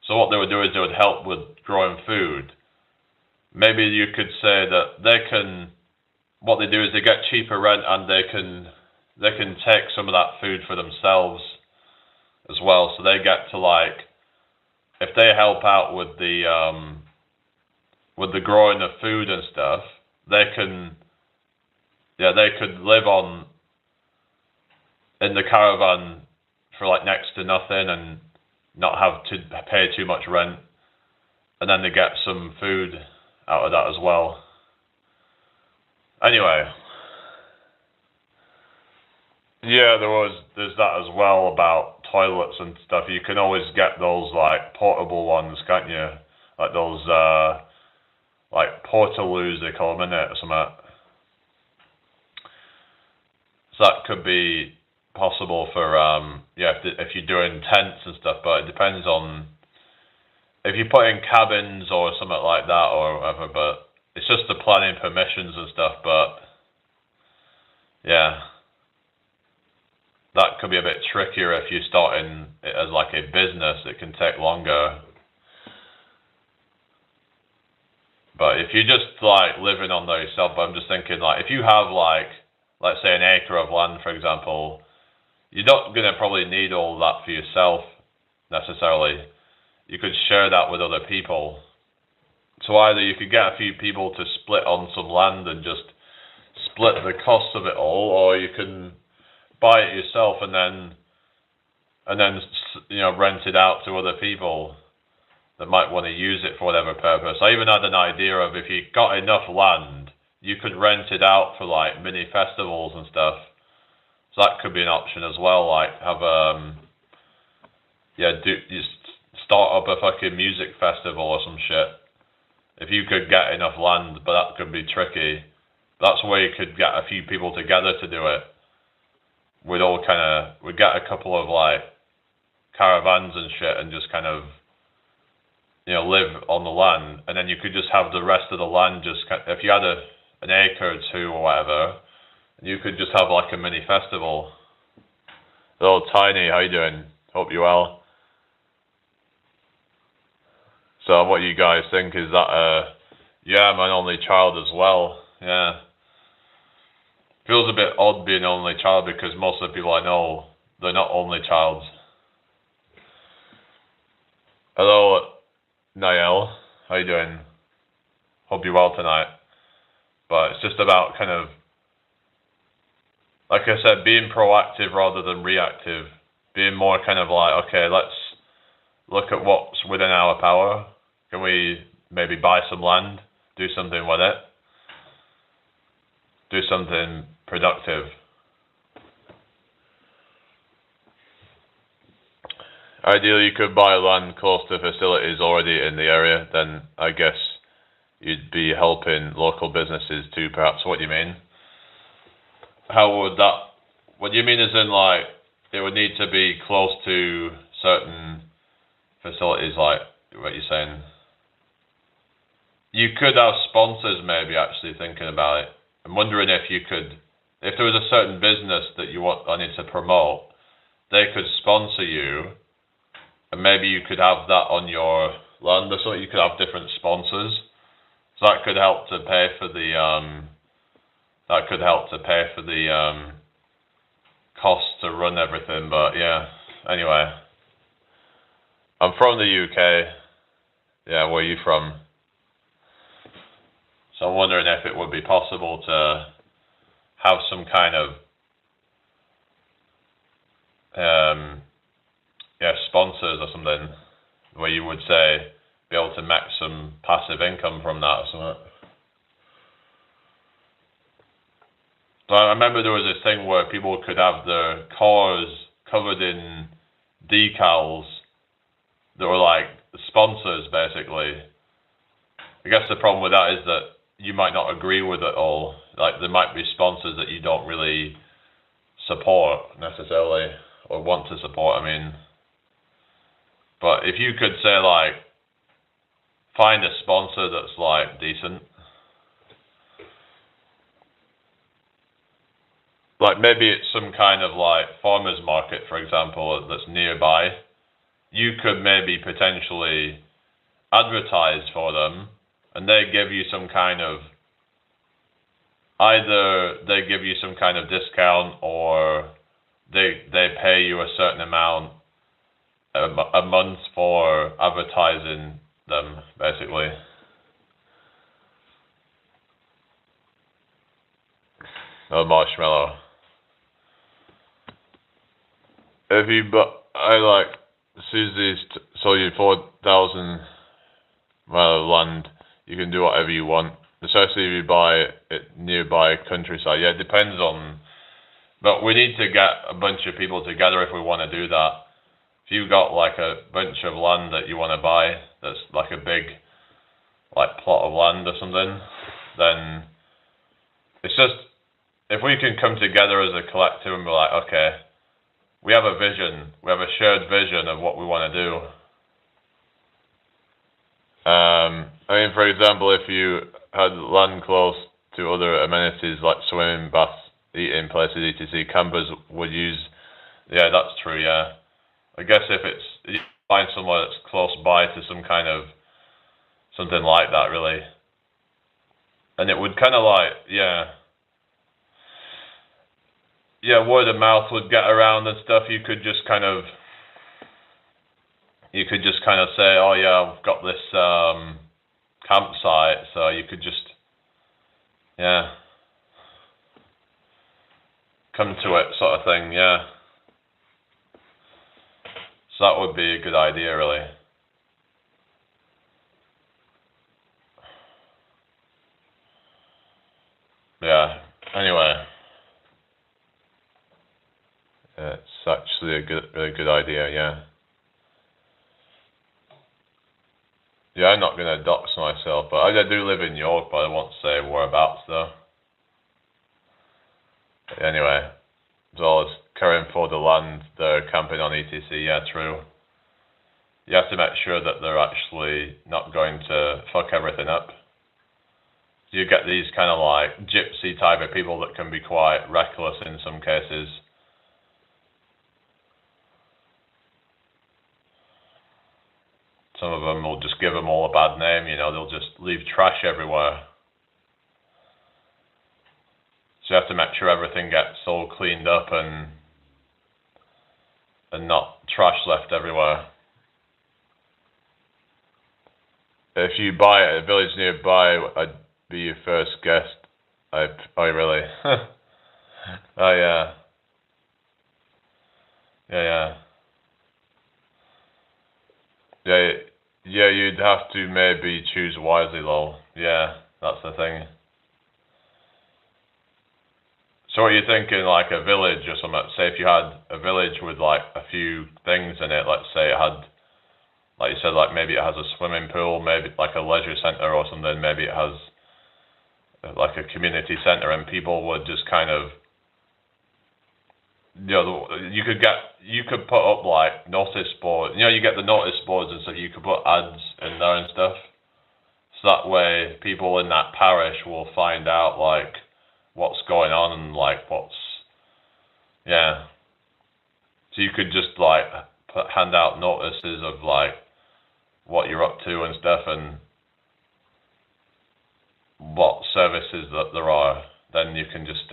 So what they would do is they would help with growing food. Maybe you could say that they can, what they do is they get cheaper rent and they can take some of that food for themselves as well. So they get to like if they help out with the growing of food and stuff, they could live on in the caravan for like next to nothing and not have to pay too much rent, and then they get some food out of that as well. Anyway, yeah, there's that as well about toilets and stuff. You can always get those like portable ones, can't you? Like those like portaloos they call them, innit, or something. So that could be possible for if you're doing tents and stuff, but it depends on if you put in cabins or something like that or whatever. But it's just the planning permissions and stuff. But yeah, that could be a bit trickier if you're starting it as like a business. It can take longer. But if you're just like living on there yourself, I'm just thinking like if you have like, let's say an acre of land, for example, you're not going to probably need all that for yourself necessarily. You could share that with other people. So either you could get a few people to split on some land and just split the cost of it all, or you can buy it yourself and then rent it out to other people that might want to use it for whatever purpose. I even had an idea of if you got enough land, you could rent it out for like mini festivals and stuff. So that could be an option as well. Like have you start up a fucking music festival or some shit. If you could get enough land, but that could be tricky. That's where you could get a few people together to do it. We'd get a couple of like caravans and shit and just kind of live on the land, and then you could just have the rest of the land if you had an acre or two or whatever, you could just have like a mini festival. Hello Tiny, how you doing? Hope you're well. So what you guys think? Is that yeah, I'm an only child as well. Yeah. Feels a bit odd being an only child because most of the people I know, they're not only childs. Hello Niall, how you doing? Hope you're well tonight. But it's just about kind of, like I said, being proactive rather than reactive. Being more kind of like, okay, let's look at what's within our power. Can we maybe buy some land, do something with it, do something productive. Ideally, you could buy land close to facilities already in the area, then I guess you'd be helping local businesses too, perhaps. What do you mean? How would that... What do you mean as in, like, it would need to be close to certain facilities, like what you're saying? You could have sponsors, maybe, actually, thinking about it. I'm wondering if you could... If there was a certain business that you wanted to promote, they could sponsor you, and maybe you could have that on your land or something. You could have different sponsors. So that could help to pay for the cost to run everything. But yeah, anyway, I'm from the UK. Yeah, where are you from? So I'm wondering if it would be possible to have some kind of sponsors or something, where you would say be able to make some passive income from that or something. So I remember there was this thing where people could have their cars covered in decals that were like sponsors, basically. I guess the problem with that is that you might not agree with it all. Like, there might be sponsors that you don't really support necessarily, or want to support, I mean. But if you could say, like, find a sponsor that's, like, decent. Like, maybe it's some kind of, like, farmer's market, for example, that's nearby. You could maybe potentially advertise for them, and they give you some kind of... Either they give you some kind of discount, or they pay you a certain amount a month for advertising them, basically. A marshmallow. If you I like Susie's sold you 4,000 mile of land, you can do whatever you want. Especially if you buy it nearby countryside. Yeah, it depends on. But we need to get a bunch of people together if we want to do that. If you've got like a bunch of land that you want to buy, that's like a big, like plot of land or something, then it's just if we can come together as a collective and be like, okay, we have a vision, we have a shared vision of what we want to do. I mean, for example, if you had land close to other amenities like swimming, baths, eating places, etc., campers would use. Yeah, that's true. Yeah, I guess if it's you find somewhere that's close by to some kind of something like that, really, and it would kind of like word of mouth would get around and stuff. You could just kind of say, oh yeah, I've got this campsite, so you could just come to it, sort of thing. Yeah. So that would be a good idea, really. Yeah. Anyway, it's actually a really good idea. Yeah. Yeah, I'm not gonna dox myself, but I do live in York, but I won't say whereabouts though. Anyway, as well as caring for the land they're camping on, etc. Yeah, true. You have to make sure that they're actually not going to fuck everything up. You get these kind of like gypsy type of people that can be quite reckless in some cases. Some of them will just give them all a bad name, they'll just leave trash everywhere. So you have to make sure everything gets all cleaned up and not trash left everywhere. If you buy a village nearby, I'd be your first guest. Oh, really? Oh, yeah. Yeah. Yeah, you'd have to maybe choose wisely, lol. Yeah, that's the thing. So what are you thinking, like a village or something? Say if you had a village with like a few things in it, let's say it had, like you said, like maybe it has a swimming pool, maybe like a leisure centre or something, maybe it has like a community centre, and people would just kind of, you could put up like notice boards. You get the notice boards and stuff. You could put ads in there and stuff. So that way, people in that parish will find out like what's going on and like So you could just like hand out notices of like what you're up to and stuff and what services that there are. Then you can just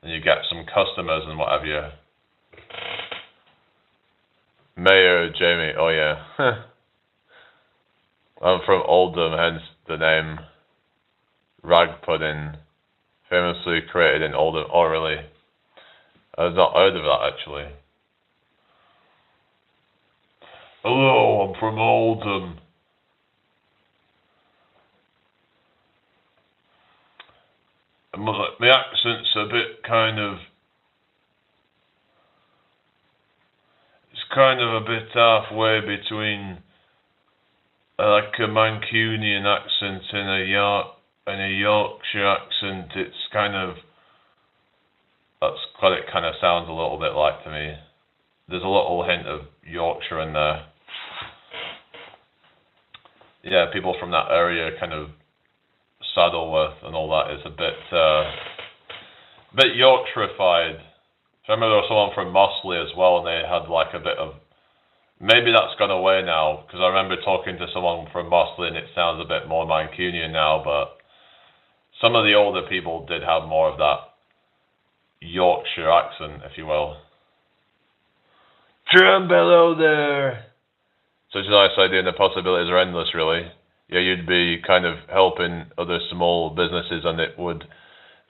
and you get some customers and what have you. Mayor Jamie, oh yeah. I'm from Oldham, hence the name Rag Pudding, famously created in Oldham. Oh really? I've not heard of that actually. Hello, I'm from Oldham. My accent's a bit it's kind of a bit halfway between like a Mancunian accent and a Yorkshire accent. It's that's what it kind of sounds a little bit like to me. There's a little hint of Yorkshire in there. Yeah, people from that area kind of Saddleworth and all that is a bit Yorkshireified. So I remember there was someone from Mossley as well, and they had like a bit of. Maybe that's gone away now, because I remember talking to someone from Mossley, and it sounds a bit more Mancunian now. But some of the older people did have more of that Yorkshire accent, if you will. Trump, hello there. Such a nice idea, and the possibilities are endless, really. Yeah, you'd be kind of helping other small businesses, and it would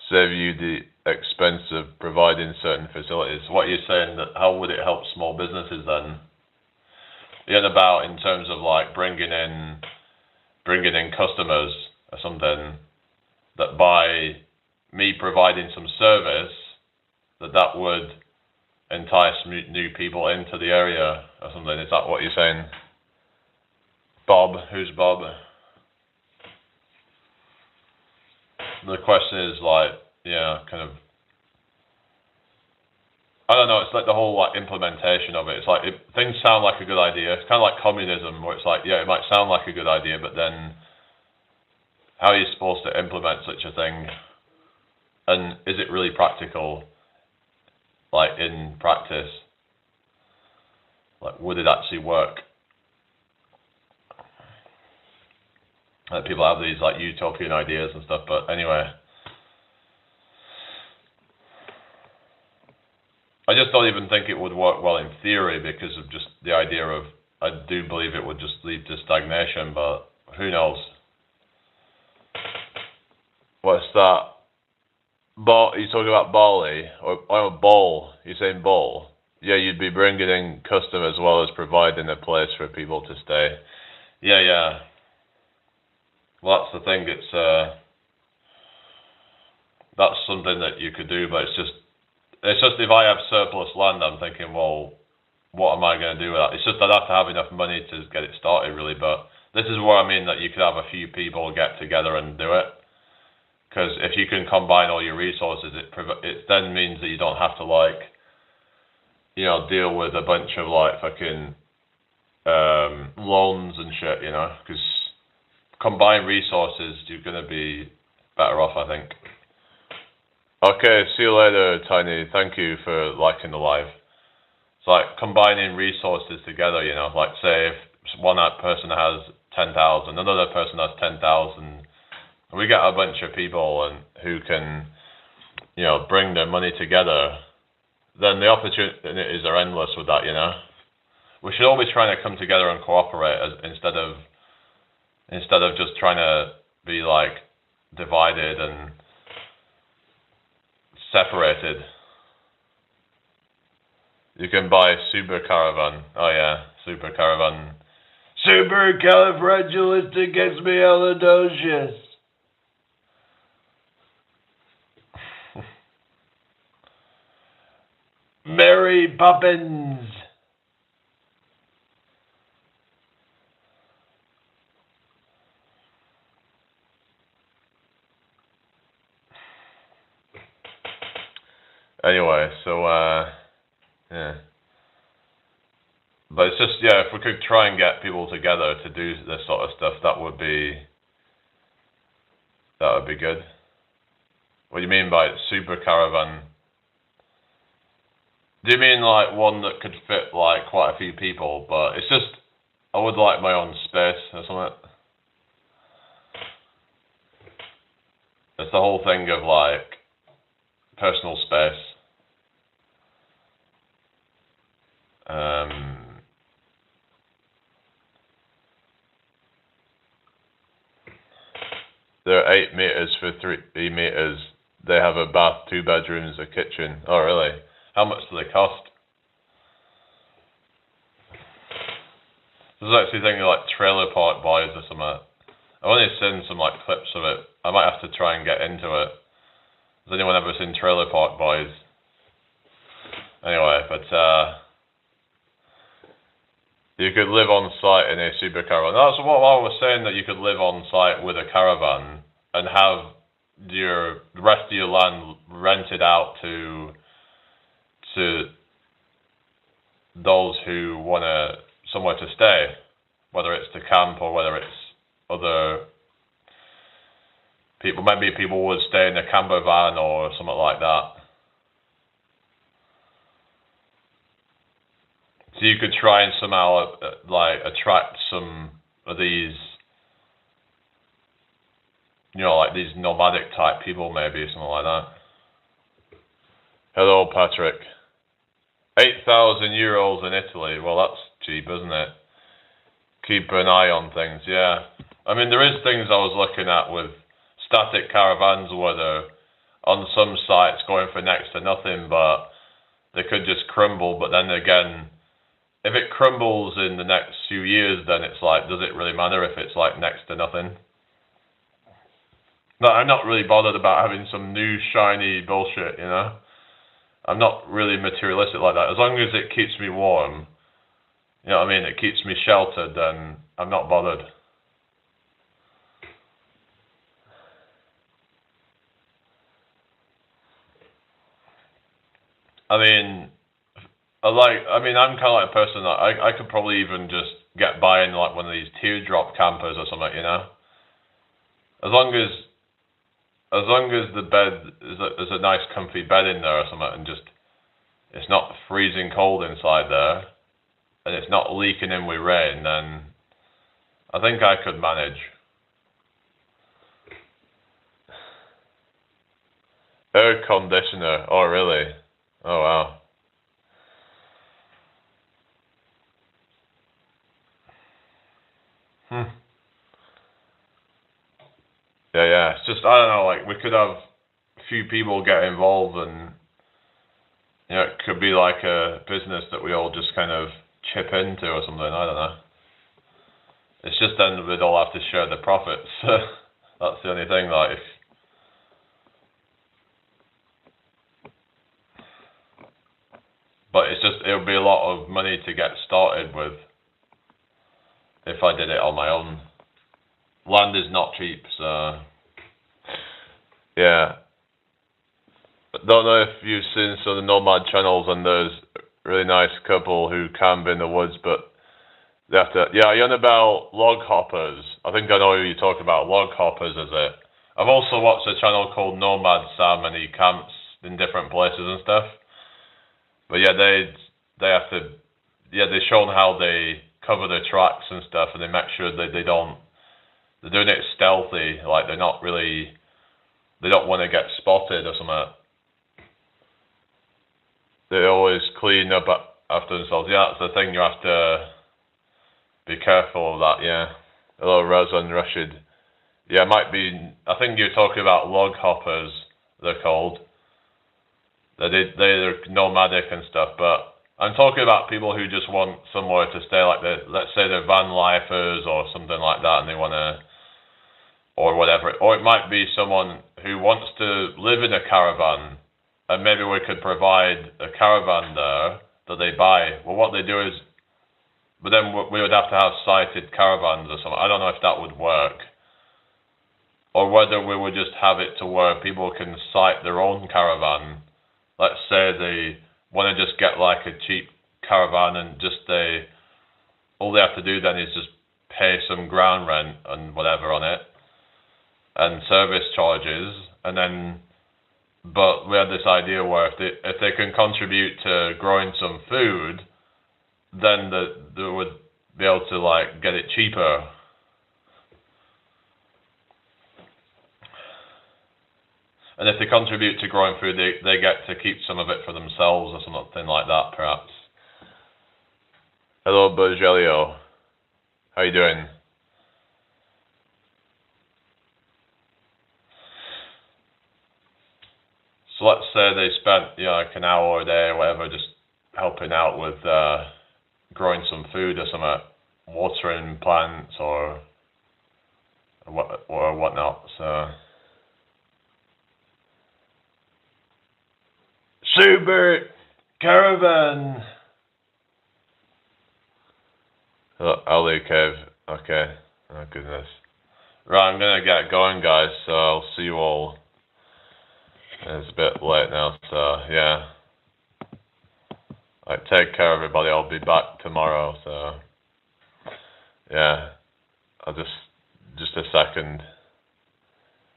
save you the expense of providing certain facilities. What are you saying? That how would it help small businesses then? You're about in terms of like bringing in customers or something, that by me providing some service, that would entice new people into the area or something. Is that what you're saying? Bob, who's Bob? The question is like, yeah, kind of, I don't know, it's like the whole like implementation of it. It's like, things sound like a good idea. It's kind of like communism, where it's like, yeah, it might sound like a good idea, but then how are you supposed to implement such a thing? And is it really practical, like in practice? Like, would it actually work? Like, people have these like utopian ideas and stuff, but anyway. I just don't even think it would work well in theory because of just the idea of, I do believe it would just lead to stagnation, but who knows? What's that? You talking about Bali? Or bowl? You're saying bowl? Yeah, you'd be bringing in customers as well as providing a place for people to stay. Yeah. Well, that's the thing. That's something that you could do, but it's just if I have surplus land, I'm thinking, well, what am I going to do with that? It's just I'd have to have enough money to get it started, really. But this is where I mean that you could have a few people get together and do it. Because if you can combine all your resources, it then means that you don't have to like, deal with a bunch of like fucking loans and shit, because combined resources, you're going to be better off, I think. Okay, see you later, Tiny. Thank you for liking the live. It's like combining resources together, like say if one person has 10,000, another person has 10,000, we get a bunch of people who can, bring their money together, then the opportunities are endless with that, We should all be trying to come together and cooperate instead of just trying to be like divided and separated. You can buy super caravan. Oh yeah, super caravan. Supercalifragilisticexpialidocious. Mary Poppins. Anyway, so yeah. But it's just, if we could try and get people together to do this sort of stuff, that would be good. What do you mean by super caravan? Do you mean like one that could fit like quite a few people? But it's just, I would like my own space or something. It's the whole thing of like personal space. They're 8 meters for 3 meters. They have a bath, 2 bedrooms, a kitchen. Oh, really? How much do they cost? There's actually things like Trailer Park Boys or something. I've only seen some like clips of it. I might have to try and get into it. Has anyone ever seen Trailer Park Boys? Anyway, but you could live on site in a super caravan. That's what I was saying, that you could live on site with a caravan and have the rest of your land rented out to those who want somewhere to stay, whether it's to camp or whether it's other people. Maybe people would stay in a camper van or something like that. So you could try and somehow like attract some of these, like these nomadic type people, maybe something like that. Hello, Patrick. €8,000 in Italy. Well, that's cheap, isn't it? Keep an eye on things, yeah. I mean, there is things I was looking at with static caravans where they're on some sites going for next to nothing, but they could just crumble. But then again, if it crumbles in the next few years, then it's like, does it really matter if it's like next to nothing? No, I'm not really bothered about having some new shiny bullshit, you know? I'm not really materialistic like that. As long as it keeps me warm, you know what I mean? It keeps me sheltered, then I'm not bothered. I mean, I'm kind of like a person that I could probably even just get by in like one of these teardrop campers or something, you know? As long as the bed is a nice comfy bed in there or something, and just it's not freezing cold inside there, and it's not leaking in with rain, then I think I could manage. Air conditioner. Oh, really? Oh, wow. Hmm. Yeah. It's just, I don't know, like, we could have a few people get involved, and, you know, it could be like a business that we all just kind of chip into or something. I don't know. It's just then we'd all have to share the profits. That's the only thing, like, but it's just, it would be a lot of money to get started with if I did it on my own. Land is not cheap, so yeah. Don't know if you've seen some of the nomad channels, and there's a really nice couple who camp in the woods, but they have to. Yeah, you're on about log hoppers. I think I know who you talk about. Log hoppers, is it? I've also watched a channel called Nomad Sam, and he camps in different places and stuff. But yeah, they have to. Yeah, they've shown how they cover their tracks and stuff, and they make sure that they don't. They're doing it stealthy, like they're not really. They don't want to get spotted or something. They always clean up after themselves. Yeah, that's the thing. You have to be careful of that. Yeah. Hello, Raz and Rashid. Yeah, it might be. I think you're talking about log hoppers. They're called. They're nomadic and stuff, but I'm talking about people who just want somewhere to stay. Like let's say they're van lifers or something like that, and they want to, or whatever. Or it might be someone who wants to live in a caravan, and maybe we could provide a caravan there that they buy. Well, what they do is, but then we would have to have sighted caravans or something. I don't know if that would work, or whether we would just have it to where people can sight their own caravan. Let's say they want to just get like a cheap caravan, and all they have to do then is just pay some ground rent and whatever on it, and service charges, and then. But we had this idea where if they can contribute to growing some food, then they would be able to like get it cheaper. And if they contribute to growing food, they get to keep some of it for themselves or something like that, perhaps. Hello, Bergelio. How you doing? So let's say they spent, like an hour a day or whatever, just helping out with growing some food or something, watering plants or whatnot. So super caravan. Ali Cave. Okay. Oh goodness. Right, I'm gonna get going, guys. So I'll see you all. It's a bit late now, so yeah. Like, take care, everybody. I'll be back tomorrow, so yeah. I'll just a second.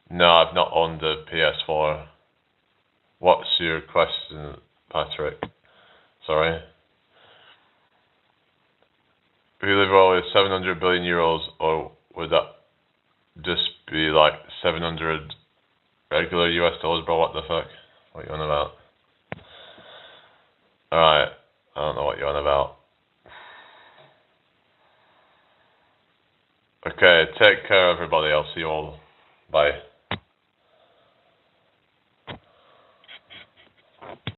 No, I've not owned a PS4. What's your question, Patrick? Sorry. If you live all is 700 billion euros, or would that just be like 700 regular US dollars, bro? What the fuck? What are you on about? Alright. I don't know what you're on about. Okay, take care everybody. I'll see you all. Bye.